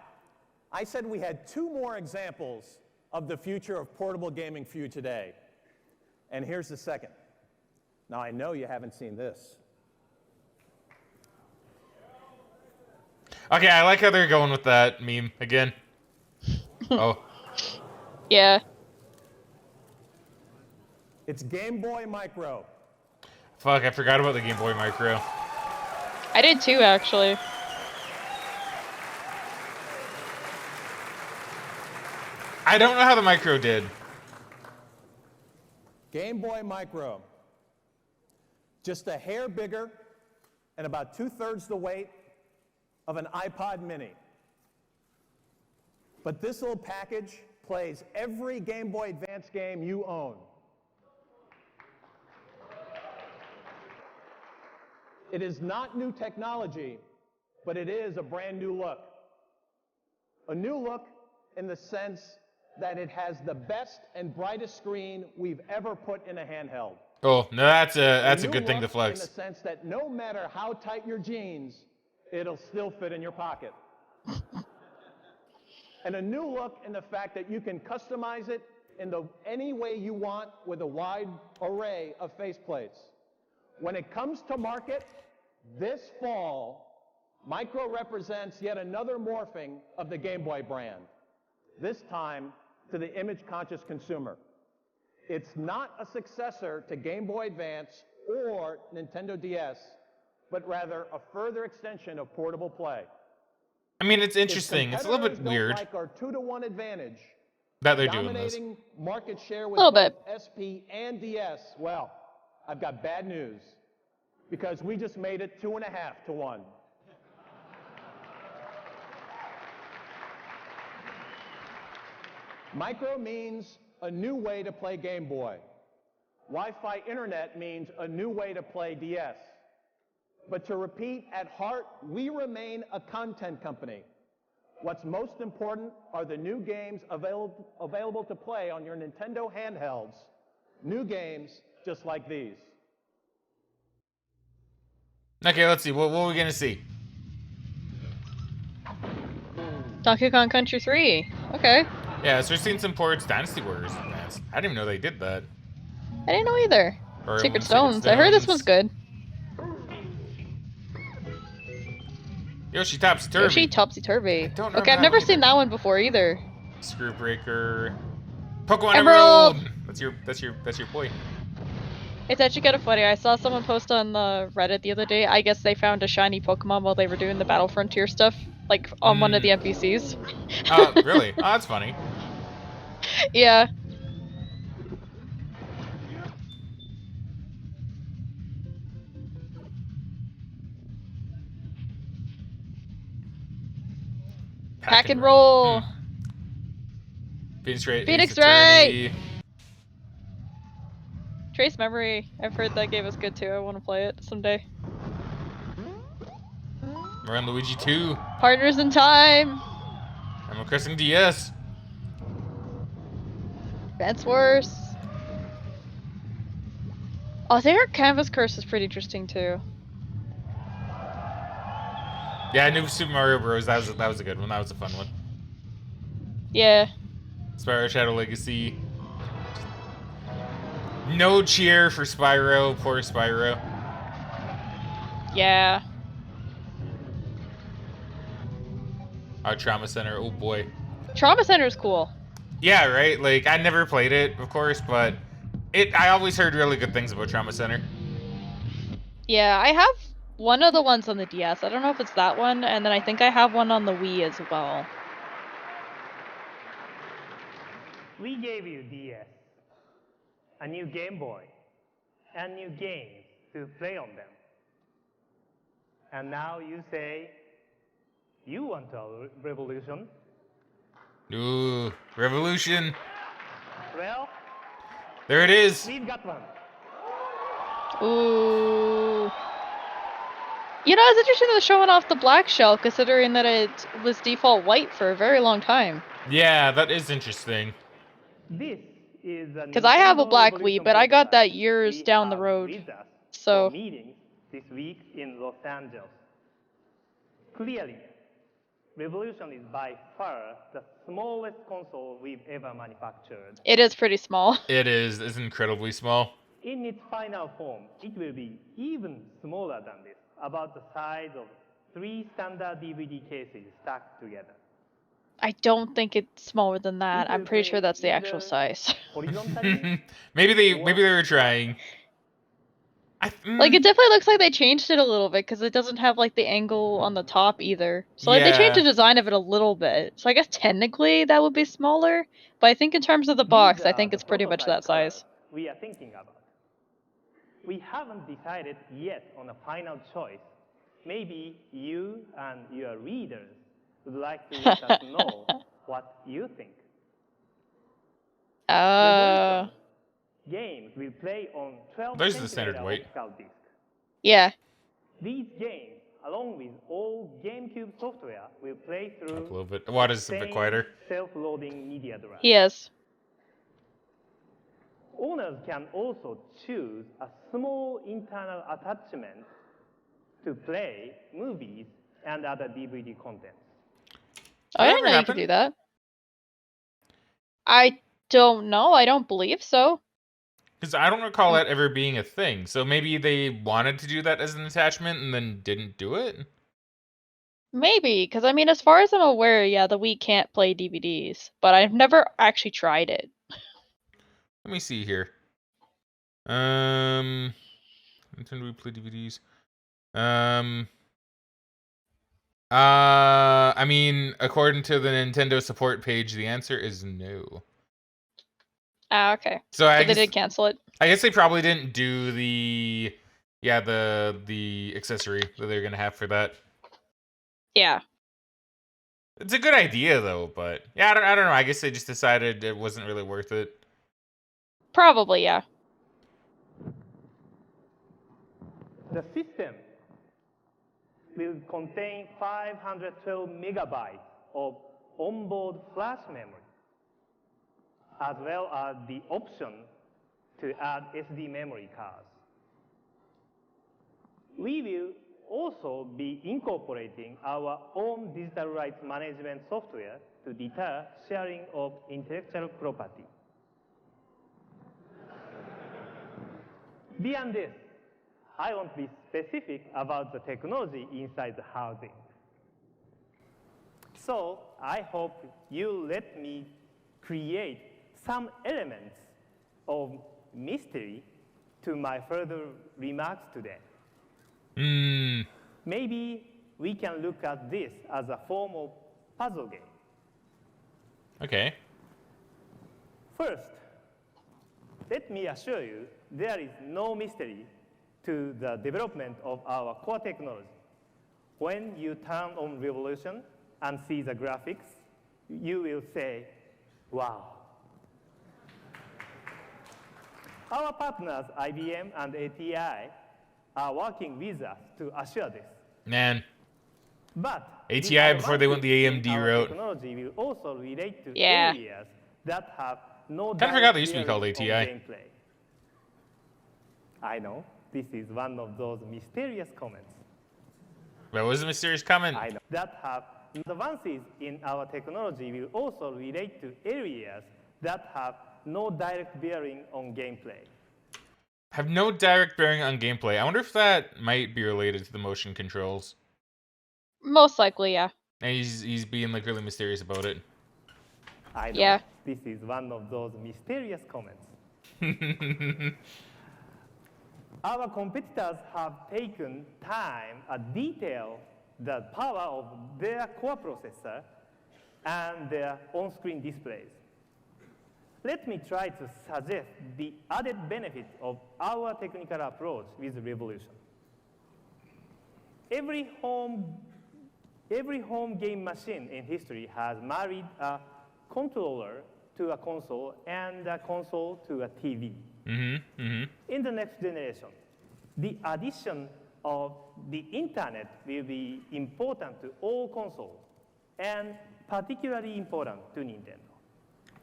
I said we had 2 more examples of the future of portable gaming for you today. And here's the second. Now, I know you haven't seen this. Okay, I like how they're going with that meme again. Oh. Yeah. It's Game Boy Micro. Fuck, I forgot about the Game Boy Micro. I did too, actually. I don't know how the Micro did. Game Boy Micro. Just a hair bigger and about 2/3 the weight of an iPod mini. But this little package plays every Game Boy Advance game you own. It is not new technology, but it is a brand new look. A new look in the sense that it has the best and brightest screen we've ever put in a handheld. Oh, no, that's a new good thing to look flex. In the sense that no matter how tight your jeans, it'll still fit in your pocket. And a new look in the fact that you can customize it in any way you want with a wide array of faceplates. When it comes to market, this fall, Micro represents yet another morphing of the Game Boy brand, this time to the image-conscious consumer. It's not a successor to Game Boy Advance or Nintendo DS, but rather a further extension of portable play. I mean, it's interesting. It's a little bit weird Like our 2-to-1 advantage, that they're doing this. dominating market share with Little both bit. SP and DS. Well, I've got bad news because we just made it 2.5 to 1. Micro means a new way to play Game Boy. Wi-Fi internet means a new way to play DS. But to repeat, at heart, we remain a content company. What's most important are the new games available to play on your Nintendo handhelds. New games just like these. Okay, let's see. What are we gonna see? Donkey Kong Country 3. Okay. Yeah, so we're seeing some ports. Dynasty Warriors Advance. I didn't even know they did that. I didn't know either. Or Secret Stones. I heard this one's good. Yoshi Topsy Turvy. Yoshi Topsy Turvy. don't remember Okay, I've that never one seen either. that one before either. Screwbreaker. Pokemon Emerald! Emerald. That's your boy. It's actually kind of funny. I saw someone post on the Reddit the other day. I guess they found a shiny Pokemon while they were doing the Battle Frontier stuff, like on one of the NPCs. Oh, really? Oh, that's funny. Yeah. Pack and roll. Phoenix Wright. Phoenix Ace Attorney. Wright! Trace Memory. I've heard that game is good too. I want to play it someday. Run Luigi 2. Partners in Time. Animal Crossing DS. Advance Wars. Oh, I think our Canvas Curse is pretty interesting too. Yeah, New Super Mario Bros. That was a good one. That was a fun one. Yeah. Spyro Shadow Legacy. No cheer for Spyro. Poor Spyro. Yeah. Our Trauma Center, oh boy. Trauma Center is cool. Yeah, right? Like, I never played it, of course, but I always heard really good things about Trauma Center. Yeah, I have one of the ones on the DS. I don't know if it's that one, and then I think I have one on the Wii as well. We gave you DS, a new Game Boy, and new games to play on them. And now you say you want a revolution? Ooh, Revolution. Well, There it is. we've got one. Ooh. You know, it's interesting that they're showing off the black shell, considering that it was default white for a very long time. Yeah, that is interesting. This is a Because I have a Nintendo black Revolution Wii, but I got prototype that years we down the have road. with us So- for meetings this week in Los Angeles. Clearly, Revolution is by far the smallest console we've ever manufactured. It is pretty small. It is. It's incredibly small. In its final form, it will be even smaller than this, about the size of 3 standard DVD cases stacked together. I don't think it's smaller than that. It I'm will pretty sure play that's the actual either size. horizontally, maybe they were trying. Like, it definitely looks like they changed it a little bit, because it doesn't have, like, the angle on the top either. So, like, they changed the Yeah. design of it a little bit. So I guess technically that would be smaller, but I think in terms of the these box, I are think the it's pretty much prototype that size. colors we are thinking about. We haven't decided yet on a final choice. Maybe you and your readers would like to let us know what you think. Revolution games will play on 12 There's the standard centimeter weight. optical disc. Yeah. These games, along with all GameCube software, will play through A little bit. What is a bit same quieter? self-loading media drive. Yes. Owners can also choose a small internal attachment to play movies and other DVD contents. I that didn't ever know you could happen? do that. I don't know. I don't believe so. Because I don't recall that ever being a thing. So maybe they wanted to do that as an attachment and then didn't do it? Maybe, because I mean, as far as I'm aware, yeah, the Wii can't play DVDs, but I've never actually tried it. Let me see here. Nintendo Wii play DVDs. I mean, according to the Nintendo support page, the answer is no. Ah, okay. So I But they guess, did cancel it. I guess they probably didn't do the accessory that they're gonna have for that. Yeah. It's a good idea though, but yeah, I don't know. I guess they just decided it wasn't really worth it. Probably, yeah. The system will contain 512 megabytes of onboard flash memory, as well as the option to add SD memory cards. We will also be incorporating our own digital rights management software to deter sharing of intellectual property. Beyond this, I won't be specific about the technology inside the housing. So I hope you let me create some elements of mystery to my further remarks today. Maybe we can look at this as a form of puzzle game. Okay. First, let me assure you there is no mystery to the development of our core technology. When you turn on Revolution and see the graphics, you will say, wow. Our partners, IBM and ATI, are working with us to assure this. Man. But ATI before they went the advances in AMD our route. technology will also relate to Yeah. areas that have no Kinda forgot they used to be called bearing on ATI. gameplay. I know this is one of those mysterious comments. That was a mysterious comment. I know that have advances in our technology will also relate to areas that have no direct bearing on gameplay. have no direct bearing on gameplay. I wonder if that might be related to the motion controls. Most likely, yeah. And he's being like really mysterious about it. I know Yeah. this is one of those mysterious comments. Our competitors have taken time and detail the power of their core processor and their on-screen displays. Let me try to suggest the added benefit of our technical approach with Revolution. Every home game machine in history has married a controller to a console and a console to a TV. In the next generation, the addition of the internet will be important to all consoles and particularly important to Nintendo.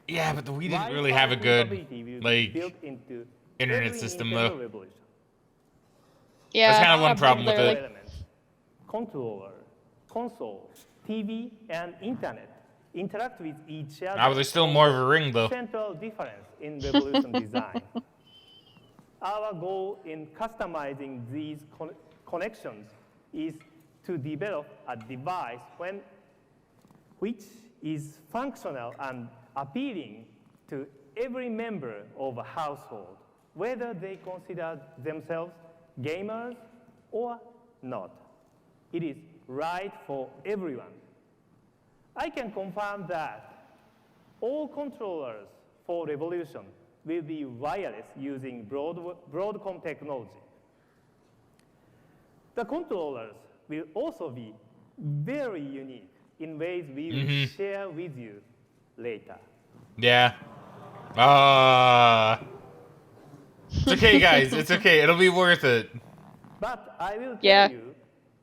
Yeah, but we didn't really Wi-Fi have a good capability will be like built into internet every system Nintendo though. Revolution. Yeah. That's kind of one problem with clearly. it. Elements, controller, console, TV, and internet interact with each other. Ah, but there's still more of a ring though. Central difference in Revolution design. Our goal in customizing these connections is to develop a device which is functional and appealing to every member of a household, whether they consider themselves gamers or not. It is right for everyone. I can confirm that all controllers for Revolution will be wireless using Broadcom technology. The controllers will also be very unique in ways we will share with you later. Yeah. It's okay, guys. It's okay. It'll be worth it. But I will Yeah. tell you,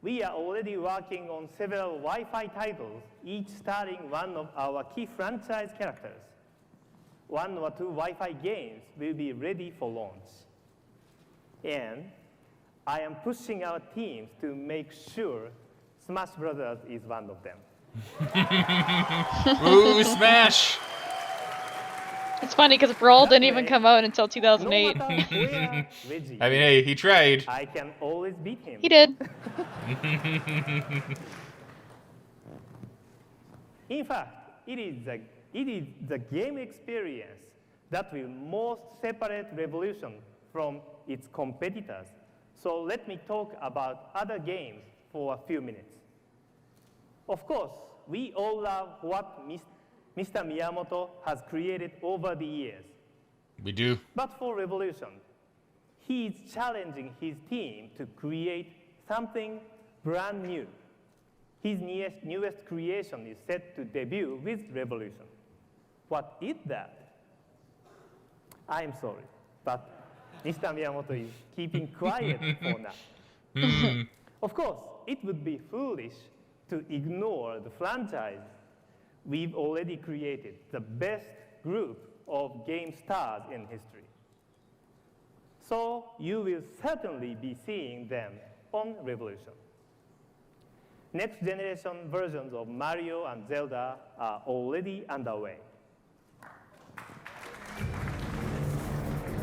we are already working on several Wi-Fi titles, each starring one of our key franchise characters. 1 or 2 Wi-Fi games will be ready for launch. And I am pushing our teams to make sure Smash Brothers is one of them. Ooh, Smash! It's funny because Brawl That didn't even way, come out until No 2008. matter where Reggie I mean, hey, he tried. I can always beat him. He did. In fact, it is the game experience that will most separate Revolution from its competitors. So let me talk about other games for a few minutes. Of course, we all love what Mr. Miyamoto has created over the years. We do. But for Revolution, he is challenging his team to create something brand new. His newest creation is set to debut with Revolution. What is that? I'm sorry, but Mr. Miyamoto is keeping quiet for now. Of course, it would be foolish to ignore the franchise we've already created, the best group of game stars in history. So you will certainly be seeing them on Revolution. Next generation versions of Mario and Zelda are already underway.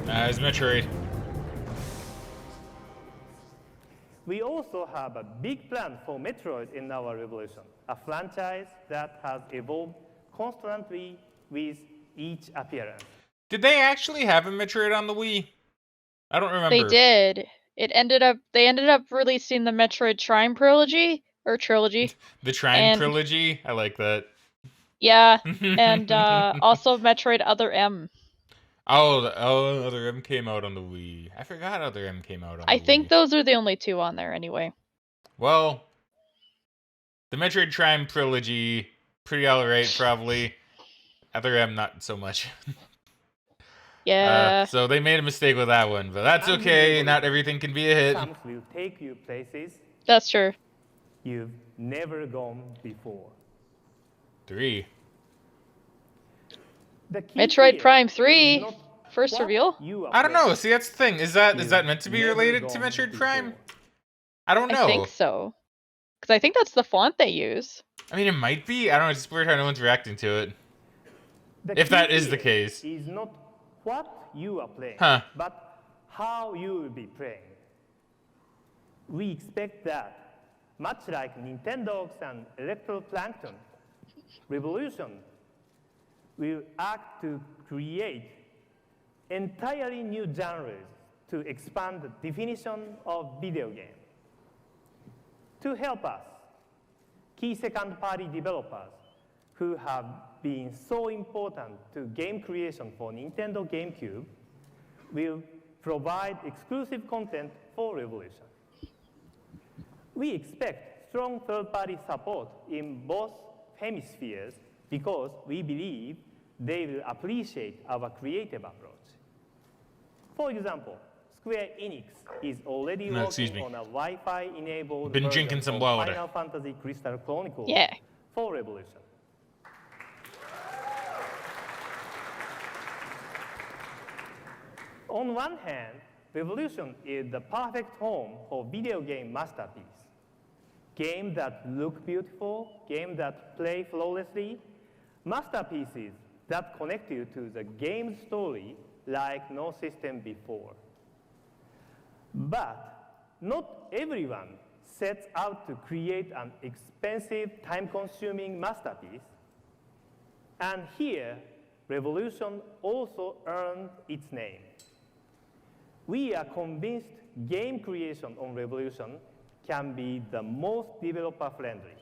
It's Metroid. We also have a big plan for Metroid in our Revolution, a franchise that has evolved constantly with each appearance. Did they actually have a Metroid on the Wii? I don't remember. They did. They ended up releasing the Metroid Prime trilogy. The Trine And- trilogy? I like that. Yeah, and also Metroid Other M. Oh, Other M came out on the Wii. I forgot Other M came out on the Wii. I think those are the only 2 on there anyway. Well, the Metroid Prime trilogy, pretty alright probably. Other M, not so much. Yeah. So they made a mistake with that one, but that's okay. Not everything can be a hit. Some will take you places That's true. you've never gone before. 3. The key Metroid here Prime is 3, not first what reveal? you are I don't know. playing. See, that's the thing. Is that You've meant to be never related to gone Metroid before. Prime? I don't know. I think so. Because I think that's the font they use. I mean, it might be. I don't know. It's just weird how no one's reacting to it. The If key that is the here case. is not what you are playing, Huh. but how you will be playing. We expect that, much like Nintendogs and Electroplankton, Revolution will act to create entirely new genres to expand the definition of video game. To help us, key second-party developers who have been so important to game creation for Nintendo GameCube will provide exclusive content for Revolution. We expect strong third-party support in both hemispheres because we believe they will appreciate our creative approach. For example, Square Enix is already working on a Wi-Fi enabled Been version drinking some of water. Final Fantasy Crystal Chronicles Yeah. for Revolution. On one hand, Revolution is the perfect home for video game masterpiece. Games that look beautiful, games that play flawlessly, masterpieces that connect you to the game story like no system before. But not everyone sets out to create an expensive, time-consuming masterpiece. And here, Revolution also earned its name. We are convinced game creation on Revolution can be the most developer-friendly,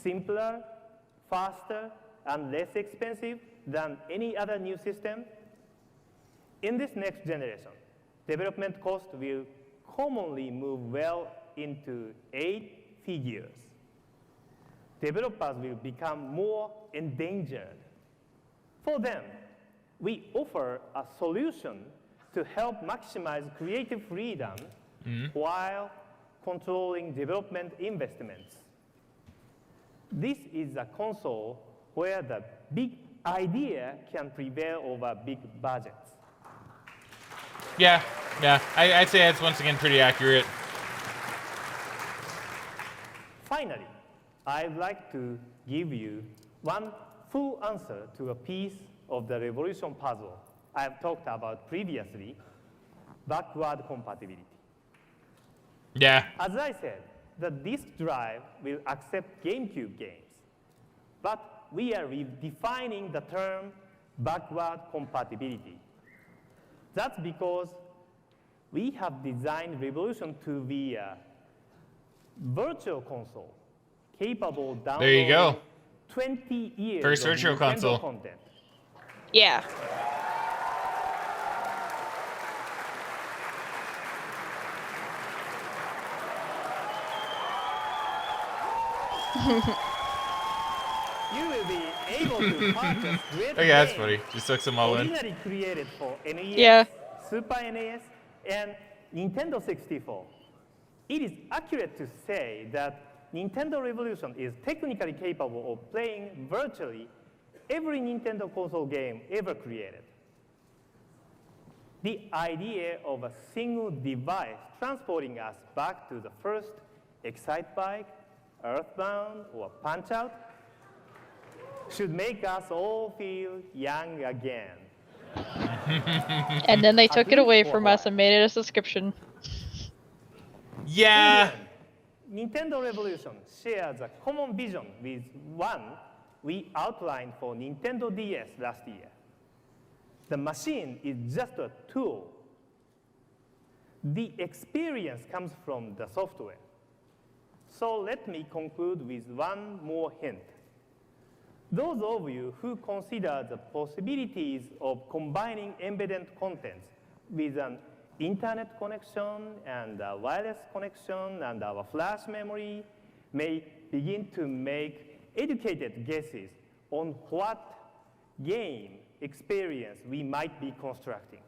simpler, faster, and less expensive than any other new system. In this next generation, development cost will commonly move well into 8 figures. Developers will become more endangered. For them, we offer a solution to help maximize creative freedom while controlling development investments. This is a console where the big idea can prevail over big budgets. Yeah. I'd say that's once again pretty accurate. Finally, I'd like to give you one full answer to a piece of the Revolution puzzle I have talked about previously, backward compatibility. Yeah. As I said, the disk drive will accept GameCube games, but we are redefining the term backward compatibility. That's because we have designed Revolution to be a virtual console capable of There you go. downloading 20 years First of virtual Nintendo console. content. Yeah. You will be able to purchase great Okay, that's games funny. Just took some all in. originally created for NES, Yeah. Super NES, and Nintendo 64. It is accurate to say that Nintendo Revolution is technically capable of playing virtually every Nintendo console game ever created. The idea of a single device transporting us back to the first Excitebike, Earthbound, or Punch-Out should make us all feel young again. And then they took it away for from a us and made it a subscription. Yeah. Nintendo Revolution shares a common vision with one we outlined for Nintendo DS last year. The machine is just a tool. The experience comes from the software. So let me conclude with one more hint. Those of you who consider the possibilities of combining embedded contents with an internet connection and a wireless connection and our flash memory may begin to make educated guesses on what game experience we might be constructing.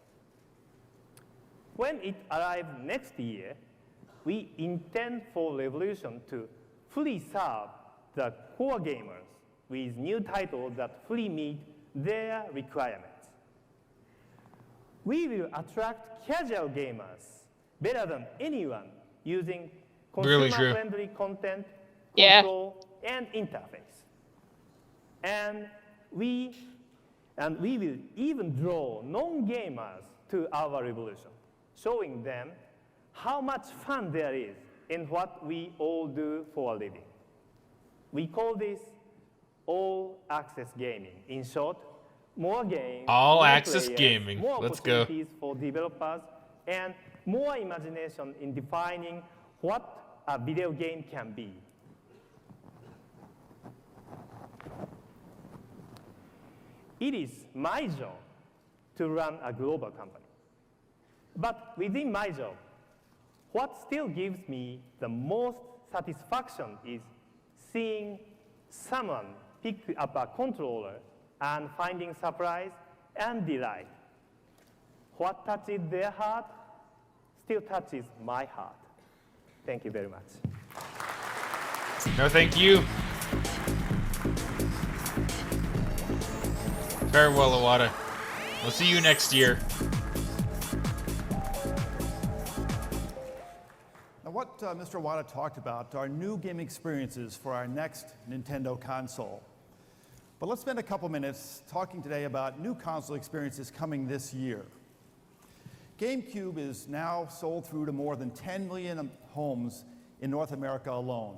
When it arrives next year, we intend for Revolution to fully serve the core gamers with new titles that fully meet their requirements. We will attract casual gamers better than anyone using Really true. consumer-friendly content, Yeah. control, and interface. And we will even draw non-gamers to our Revolution. showing them how much fun there is in what we all do for a living. We call this all-access gaming. In short, more games, All more access players, gaming. more Let's go. opportunities for developers, and more imagination in defining what a video game can be. It is my job to run a global company. But within my job, what still gives me the most satisfaction is seeing someone pick up a controller and finding surprise and delight. What touches their heart still touches my heart. Thank you very much. No, thank you. Farewell, Iwata. We'll see you next year. Now, what Mr. Iwata talked about are new game experiences for our next Nintendo console. But let's spend a couple minutes talking today about new console experiences coming this year. GameCube is now sold through to more than 10 million homes in North America alone.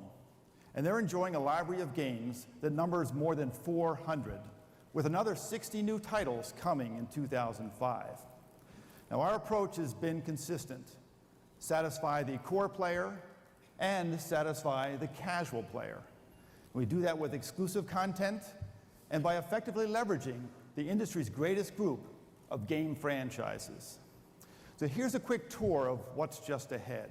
And they're enjoying a library of games that numbers more than 400, with another 60 new titles coming in 2005. Now, our approach has been consistent. Satisfy the core player and satisfy the casual player. We do that with exclusive content and by effectively leveraging the industry's greatest group of game franchises. So here's a quick tour of what's just ahead.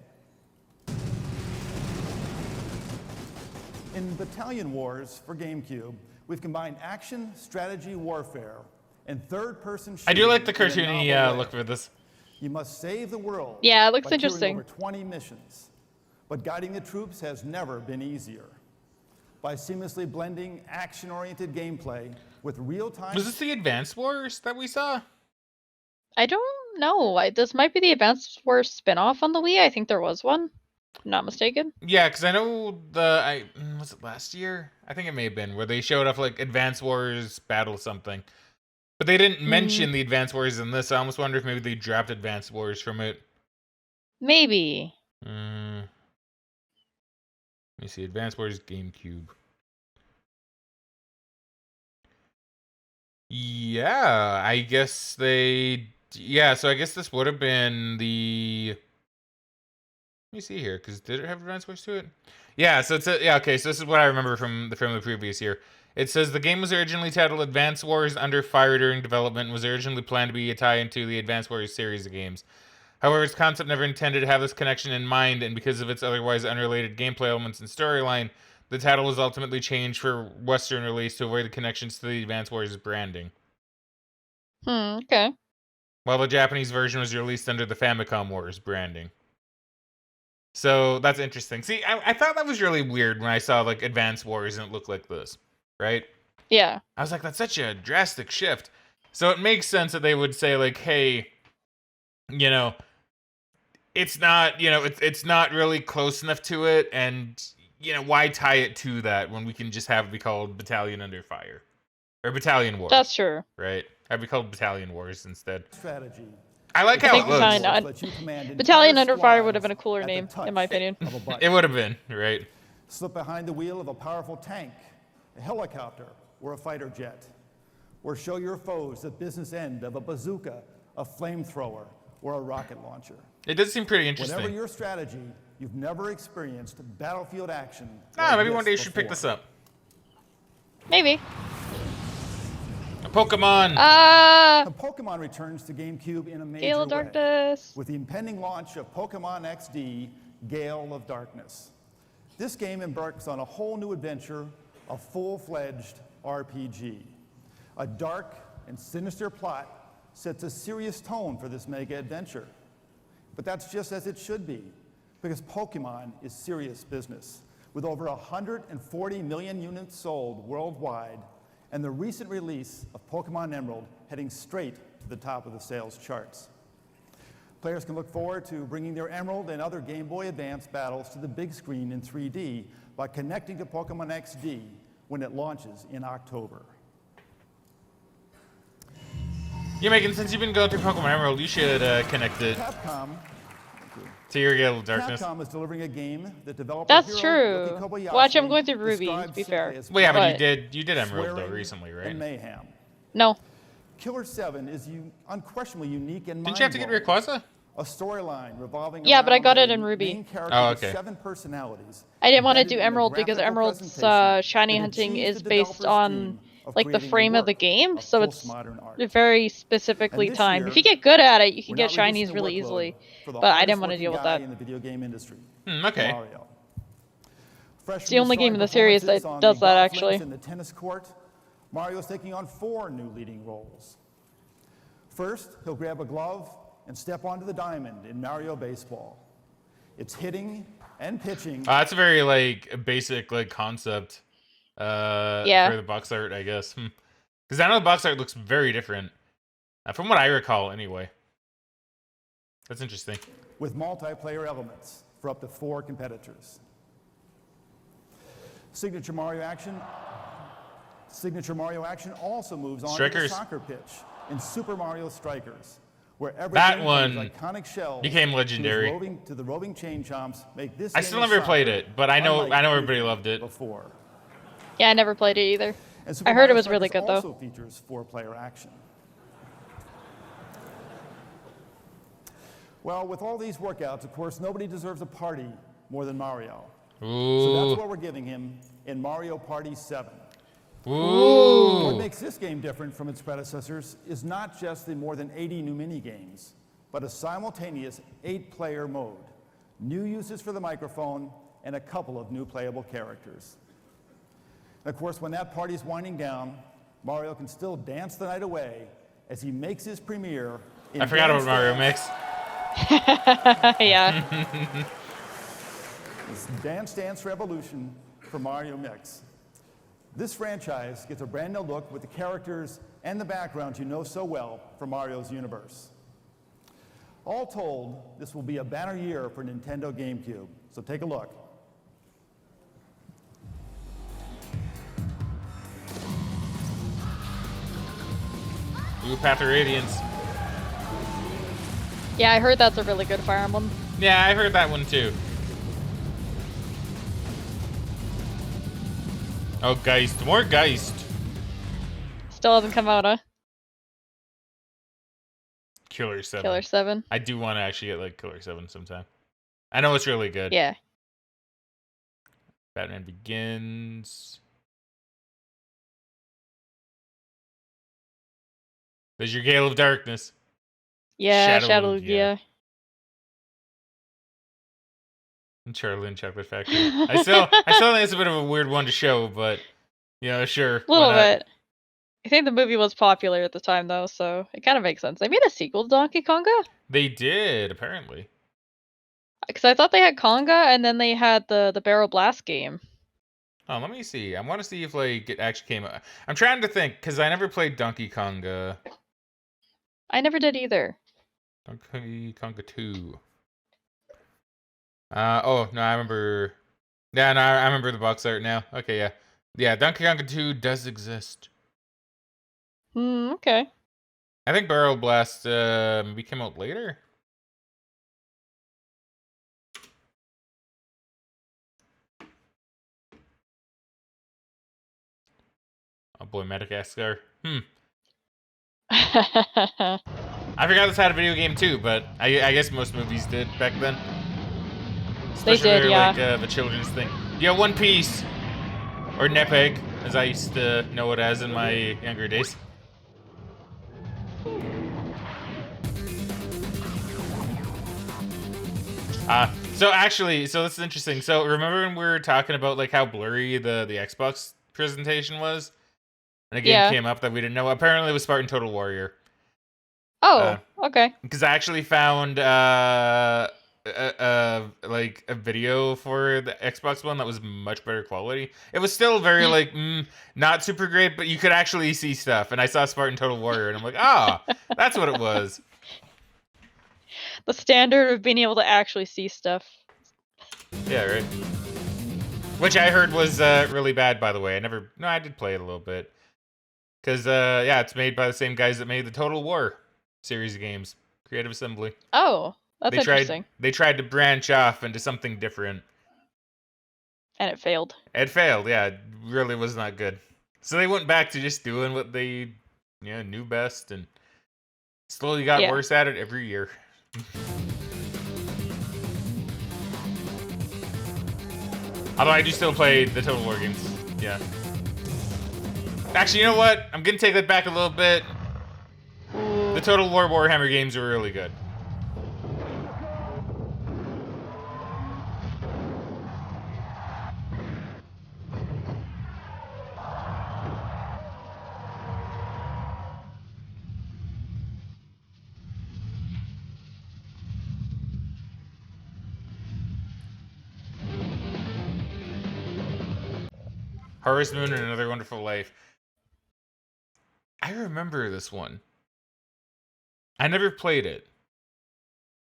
In Battalion Wars for GameCube, we've combined action, strategy, warfare, and third-person shooting. I do like the in a cartoony novel way. look for this. You must save the world. Yeah, it looks by interesting. Over 20 missions. But guiding the troops has never been easier. By seamlessly blending action-oriented gameplay with real-time... Was this the Advance Wars that we saw? I don't know. This might be the Advance Wars spin-off on the Wii. I think there was one. If I'm not mistaken. Yeah, because I know was it last year? I think it may have been, where they showed off like Advance Wars Battle something. But they didn't mention the Advance Wars in this. I almost wonder if maybe they dropped Advance Wars from it. Maybe. Let me see. Advance Wars GameCube. Yeah, I guess they... Yeah, so I guess this would have been the... Let me see here, because did it have Advance Wars to it? Yeah, so it's yeah, okay, so this is what I remember from the previous year. It says the game was originally titled Advance Wars Under Fire during development and was originally planned to be a tie into the Advance Wars series of games. However, its concept never intended to have this connection in mind, and because of its otherwise unrelated gameplay elements and storyline, the title was ultimately changed for Western release to avoid the connections to the Advance Wars branding. Okay. While the Japanese version was released under the Famicom Wars branding. So that's interesting. See, I thought that was really weird when I saw like Advance Wars and it looked like this, right? Yeah. I was like, that's such a drastic shift. So it makes sense that they would say like, hey, you know, it's not, you know, it's not really close enough to it, and you know, why tie it to that when we can just have it be called Battalion Under Fire or Battalion Wars? That's true. Right? I'd be called Battalion Wars instead. Strategy. I like how it looks. Battalion Under Fire would have been a cooler name, in my opinion. It would have been, right? Slip behind the wheel of a powerful tank, a helicopter, or a fighter jet. Or show your foes the business end of a bazooka, a flamethrower, or a rocket launcher. It does seem pretty interesting. Whatever your strategy, you've never experienced battlefield action. Maybe one day you should pick this up. Maybe. A Pokemon! Pokemon returns to GameCube in a major Gale of way, Darkness. with the impending launch of Pokemon XD, Gale of Darkness. This game embarks on a whole new adventure, a full-fledged RPG. A dark and sinister plot sets a serious tone for this mega adventure. But that's just as it should be, because Pokemon is serious business, with over 140 million units sold worldwide, and the recent release of Pokemon Emerald heading straight to the top of the sales charts. Players can look forward to bringing their Emerald and other Game Boy Advance battles to the big screen in 3D by connecting to Pokemon XD when it launches in October. Yeah, Megan, since you've been going through Pokemon Emerald, you should connect it Capcom. to your Gale of Darkness. Capcom is delivering a game that developer That's Hiro true. Yuki Kobayashi Watch, I'm going through Ruby, to describes be simply fair. as Well, yeah, but But- you did Emerald though swearing, recently, right? and mayhem. No. Killer 7 is unquestionably unique and Didn't you have to get mind-blowing. Rayquaza? A storyline revolving Yeah, but I around got it a in Ruby. main character Oh, with okay. 7 personalities. I didn't want to embedded do in a Emerald because graphical Emerald's presentation shiny that hunting achieves is the based developer's on dream of like the creating frame of the work game, of so it's postmodern art. very specifically And this timed. year, If you get good at it, you can We're get not reducing shinies the really workload easily. for the But I didn't hardest want to deal with working guy that. in the video game industry. Okay. Mario. Fresh It's from the only starring game in the series that performances on does the that, golf actually. links and the tennis court, Mario's taking on 4 new leading roles. First, he'll grab a glove and step onto the diamond in Mario Baseball. It's hitting and pitching. That's a very like basic like concept Yeah. for the box art, I guess. Because I know the box art looks very different, from what I recall, anyway. That's interesting. With multiplayer elements for up to 4 competitors. Signature Mario action also moves on to the Strikers. soccer pitch in Super Mario Strikers, where every That game one from its iconic shells became legendary. to the roving chain chomps make this I game still of never played soccer it, but I know unlike everybody anything loved it. before. Yeah, I never played it either. And Super I heard it Mario was really Strikers good, though. also features 4-player action. Well, with all these workouts, of course, nobody deserves a party more than Mario. So Ooh. that's what we're giving him in Mario Party 7. What Ooh. makes this game different from its predecessors is not just the more than 80 new mini-games, but a simultaneous 8-player mode, new uses for the microphone, and a couple of new playable characters. And of course, when that party's winding down, Mario can still dance the night away as he makes his premiere in I forgot about Dance Mario Dance- Mix. Yeah. It's Dance Dance Revolution for Mario Mix. This franchise gets a brand new look with the characters and the backgrounds you know so well from Mario's universe. All told, this will be a banner year for Nintendo GameCube, so take a look. Ooh, Path of Radiance. Yeah, I heard that's a really good Fire Emblem. Yeah, I heard that one too. Oh, Geist. More Geist. Still hasn't come out, huh? Killer 7. Killer 7. I do want to actually get like Killer 7 sometime. I know it's really good. Yeah. Batman Begins. There's your Gale of Darkness. Yeah, Shadow Shadow, Lugia. yeah. And Charlie and Chocolate Factory. I still think it's a bit of a weird one to show, but you know, sure. A little why not? bit. I think the movie was popular at the time, though, so it kind of makes sense. They made a sequel to Donkey Konga? They did, apparently. Because I thought they had Konga, and then they had the Barrel Blast game. Oh, let me see. I want to see if like it actually came out. I'm trying to think because I never played Donkey Konga. I never did either. Donkey Konga 2. Oh no, I remember. Yeah, no, I remember the box art now. Okay, yeah, yeah. Donkey Konga 2 does exist. Okay. I think Barrel Blast maybe came out later. Oh boy, Madagascar. I forgot this had a video game too, but I guess most movies did back then. They Especially did, yeah. like the children's thing. Yeah, One Piece or Nepeg, as I used to know it as in my younger days. So actually, so this is interesting. So remember when we were talking about like how blurry the Xbox presentation was? And a game Yeah. came up that we didn't know. Apparently it was Spartan Total Warrior. Oh, okay. Because I actually found like a video for the Xbox One that was much better quality. It was still very like not super great, but you could actually see stuff. And I saw Spartan Total Warrior, and I'm like, that's what it was. The standard of being able to actually see stuff. Yeah, right. Which I heard was really bad, by the way. I did play it a little bit. Because, yeah, it's made by the same guys that made the Total War series of games. Creative Assembly. Oh, that's interesting. They tried to branch off into something different. And it failed. It failed, yeah. It really was not good. So they went back to just doing what they knew best and slowly got worse at it every year. Although I do still play the Total War games. Yeah. Actually, you know what? I'm going to take that back a little bit. The Total War Warhammer games are really good. Harvest Moon and Another Wonderful Life. I remember this one. I never played it.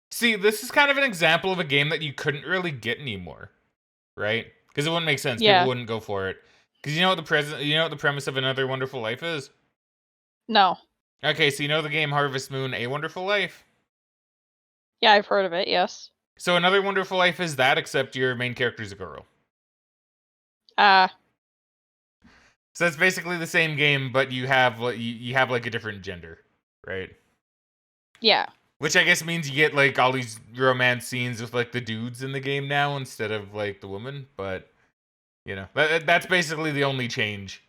See, this is kind of an example of a game that you couldn't really get anymore, right? Because it wouldn't make sense. Yeah. People wouldn't go for it. Because you know what the premise of Another Wonderful Life is? No. Okay, so you know the game Harvest Moon: A Wonderful Life? Yeah, I've heard of it, yes. So Another Wonderful Life is that, except your main character's a girl. So it's basically the same game, but you have like a different gender, right? Yeah. Which I guess means you get like all these romance scenes with like the dudes in the game now instead of like the woman, but that's basically the only change.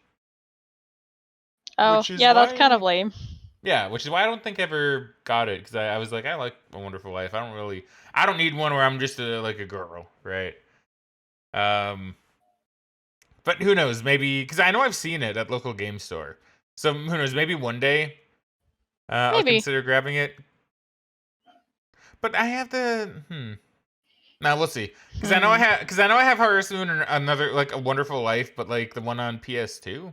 Oh, yeah, that's kind of lame. Yeah, which is why I don't think I ever got it, because I was like, I like A Wonderful Life. I don't need one where I'm just like a girl, right? But who knows? Maybe, because I know I've seen it at local game store. So who knows? Maybe one day I'll consider grabbing it. But I have the Now we'll see, because I know I have Harvest Moon and Another like A Wonderful Life, but like the one on PS2,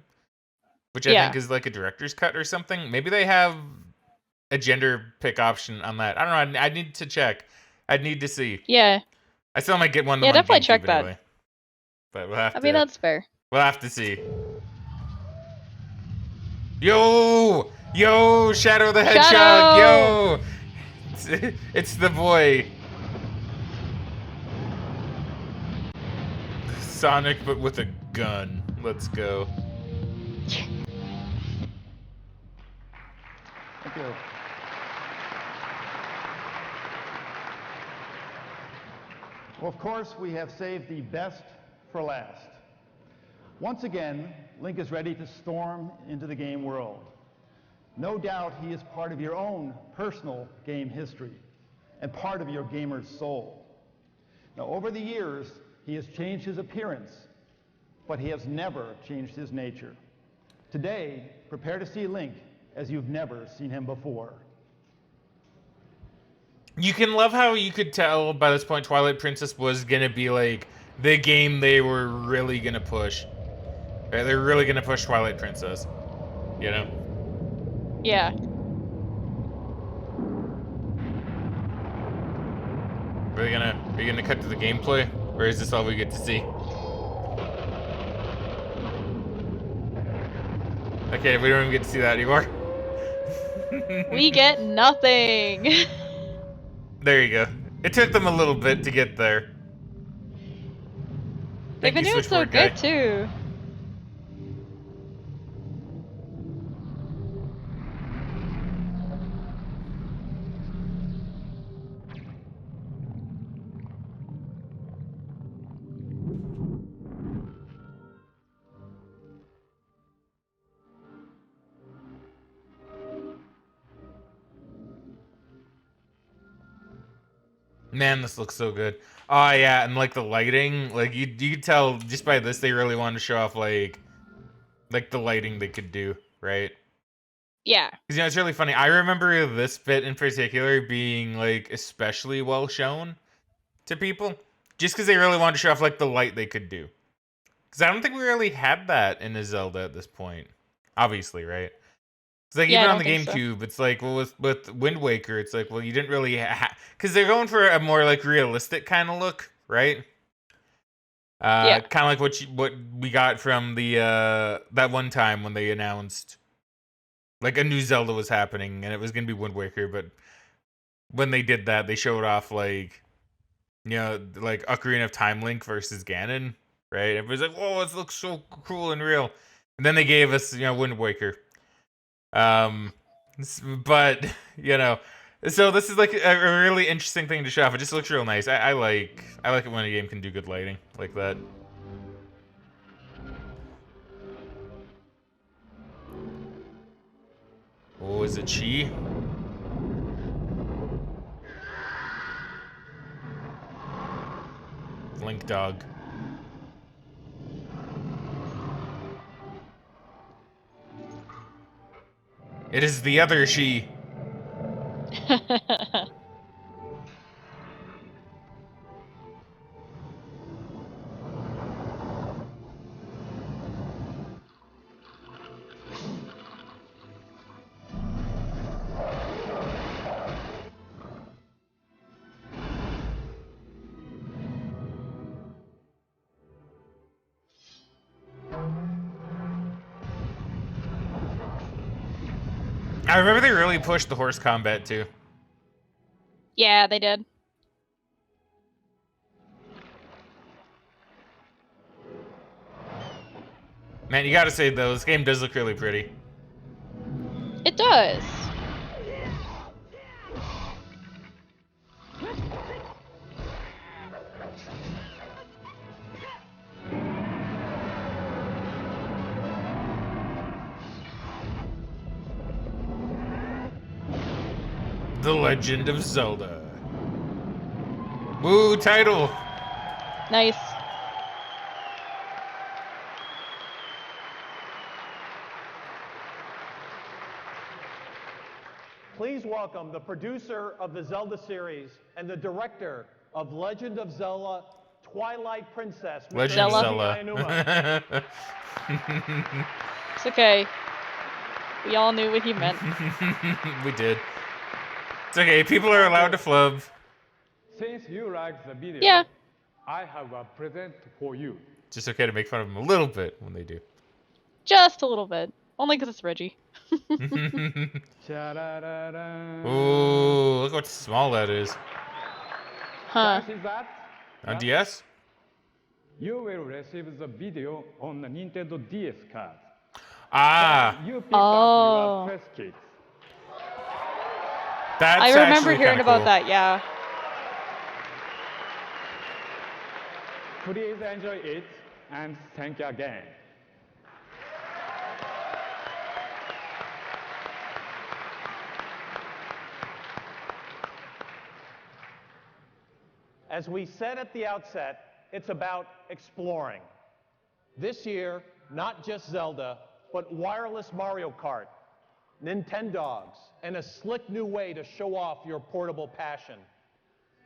which I think is like a director's cut or something. Maybe they have a gender pick option on that. I don't know. I need to check. I'd need to see. Yeah. I still might get one. Yeah, definitely check that. Anyway. But we'll have to. I mean, that's fair. We'll have to see. Yo, Shadow the Hedgehog, yo. It's the boy. Sonic, but with a gun. Let's go. Thank you. Well, of course, we have saved the best for last. Once again, Link is ready to storm into the game world. No doubt he is part of your own personal game history and part of your gamer's soul. Now, over the years, he has changed his appearance, but he has never changed his nature. Today, prepare to see Link as you've never seen him before. You can love how you could tell by this point Twilight Princess was going to be like the game they were really going to push. Right? They're really going to push Twilight Princess. You know? Yeah. Are you gonna cut to the gameplay? Or is this all we get to see? Okay, we don't even get to see that anymore. We get nothing. There you go. It took them a little bit to get there. They've been doing so good too. Man, this looks so good. Oh yeah, and like the lighting, like you could tell just by this they really wanted to show off like the lighting they could do, right? Yeah. Because it's really funny. I remember this bit in particular being like especially well shown to people, just because they really wanted to show off like the light they could do. Because I don't think we really had that in a Zelda at this point, obviously, right? It's like even on the GameCube, it's like, well, with Wind Waker, it's like, well, you didn't really because they're going for a more like realistic kind of look, right? Kind of like what we got from the that one time when they announced like a new Zelda was happening, and it was gonna be Wind Waker. But when they did that, they showed off like, like Ocarina of Time Link versus Ganon, right? Everybody's like, "Whoa, it looks so cool and real." And then they gave us, Wind Waker. But so this is like a really interesting thing to show off. It just looks real nice. I like it when a game can do good lighting like that. Oh, is it she? Link dog. It is the other she. I remember they really pushed the horse combat too. Yeah, they did. Man, you gotta say though, this game does look really pretty. It does. The Legend of Zelda. Woo, title. Nice. Please welcome the producer of the Zelda series and the director of Legend of Zelda Twilight Princess, Mr. Legend of Koji Zelda. Aonuma. It's okay. We all knew what he meant. We did. It's okay, people are allowed to flub. Since you like the video, Yeah. I have a present for you. It's just okay to make fun of them a little bit when they do. Just a little bit. Only because it's Reggie. Cha-da-da-da. Ooh, look how small that is. Huh. See that? On DS? You will receive the video on the Nintendo DS card. Ah, You pick Oh. up your press kits. that's I remember actually hearing kinda about cool. that, yeah. Please enjoy it and thank you again. As we said at the outset, it's about exploring. This year, not just Zelda, but wireless Mario Kart, Nintendogs, and a slick new way to show off your portable passion.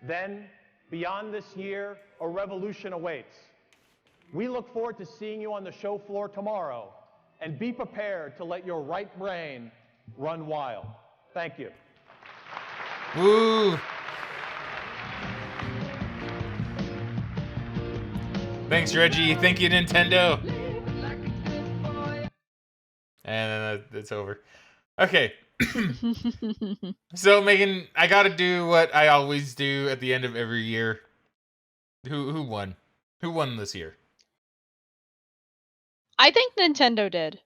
Then, beyond this year, a revolution awaits. We look forward to seeing you on the show floor tomorrow, and be prepared to let your right brain run wild. Thank you. Woo! Thanks, Reggie. Thank you, Nintendo. And then it's over. Okay. So, Megan, I gotta do what I always do at the end of every year. Who won? Who won this year? I think Nintendo did.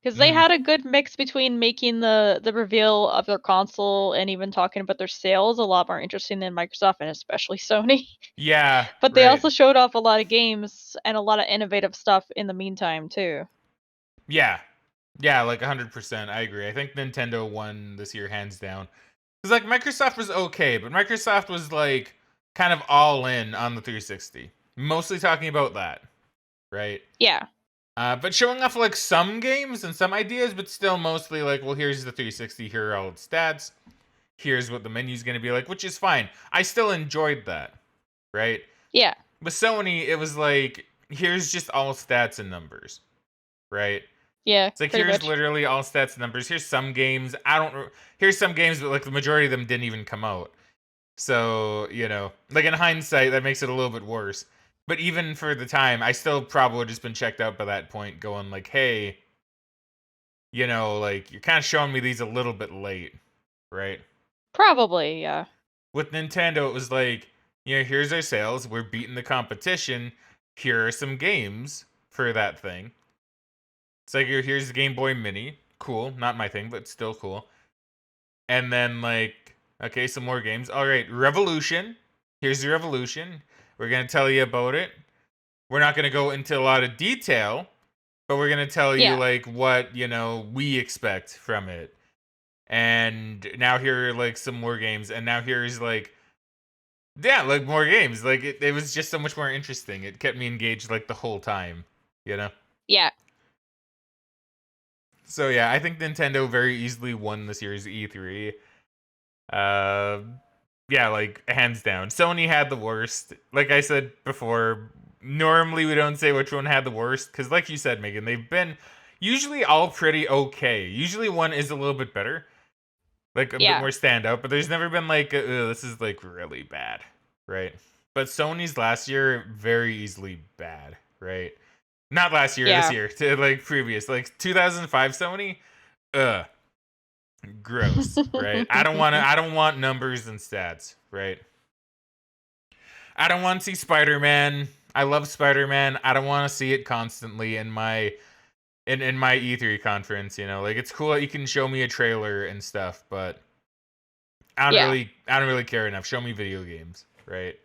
Because they had a good mix between making the reveal of their console and even talking about their sales a lot more interesting than Microsoft and especially Sony. Yeah. But they right. also showed off a lot of games and a lot of innovative stuff in the meantime, too. Yeah. Yeah, like 100%. I agree. I think Nintendo won this year hands down. Because, like, Microsoft was okay, but Microsoft was, like, kind of all in on the 360. Mostly talking about that. Right? Yeah. But showing off, like, some games and some ideas, but still mostly, like, well, here's the 360, here are all its stats. Here's what the menu's going to be like, which is fine. I still enjoyed that. Right? Yeah. With Sony, it was like, here's just all stats and numbers. Right? Yeah. It's like, pretty here's much. literally all stats and numbers. Here's some games. Here's some games, but, like, the majority of them didn't even come out. So, like, in hindsight, that makes it a little bit worse. But even for the time, I still probably would have just been checked out by that point, going like, hey, you know, like, you're kind of showing me these a little bit late, right? Probably, yeah. With Nintendo, it was like, you know, here's our sales, we're beating the competition, here are some games for that thing. It's like, here's the Game Boy Mini, cool, not my thing, but still cool. And then, like, okay, some more games. All right, Revolution, here's the Revolution, we're going to tell you about it. We're not going to go into a lot of detail, but we're going to tell you, Yeah. like, what, you know, we expect from it. And now here are, like, some more games, and now here's, like, yeah, like, more games. Like, it was just so much more interesting. It kept me engaged, like, the whole time, you know? Yeah. So, yeah, I think Nintendo very easily won this year's E3. Yeah, like, hands down. Sony had the worst. Like I said before, normally we don't say which one had the worst, because like you said, Megan, they've been usually all pretty okay. Usually one is a little bit better, like a bit more standout, but there's never been like, this is like really bad, right? But Sony's last year, very easily bad, right? Not last year, this year, to like previous, like 2005 Sony, gross, right? I don't want numbers and stats, right? I don't want to see Spider-Man. I love Spider-Man. I don't want to see it constantly in my my E3 conference, you know. Like, it's cool that you can show me a trailer and stuff, but I don't really care enough. Show me video games, right?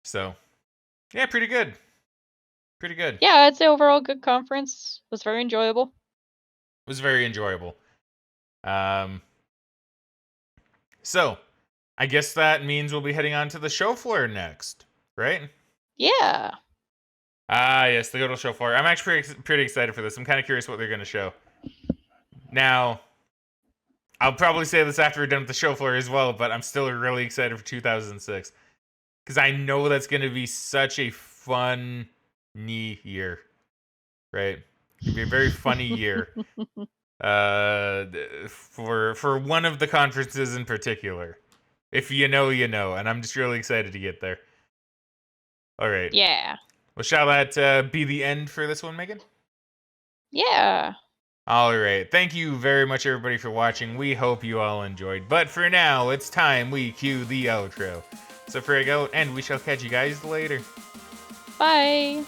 So, yeah, pretty good. Pretty good. Yeah, I'd say overall good conference. Was very enjoyable. It was very enjoyable. So, I guess that means we'll be heading on to the show floor next, right? Yeah. Ah, yes, the good old show floor. I'm actually pretty excited for this. I'm kind of curious what they're going to show. Now, I'll probably say this after we're done with the show floor as well, but I'm still really excited for 2006. Because I know that's going to be such a funny year, right? It'll be a very funny year for one of the conferences in particular. If you know, you know. And I'm just really excited to get there. All right. Yeah. Well, shall that be the end for this one, Megan? Yeah. All right. Thank you very much, everybody, for watching. We hope you all enjoyed. But for now, it's time we cue the outro. So Frag out, and we shall catch you guys later. Bye.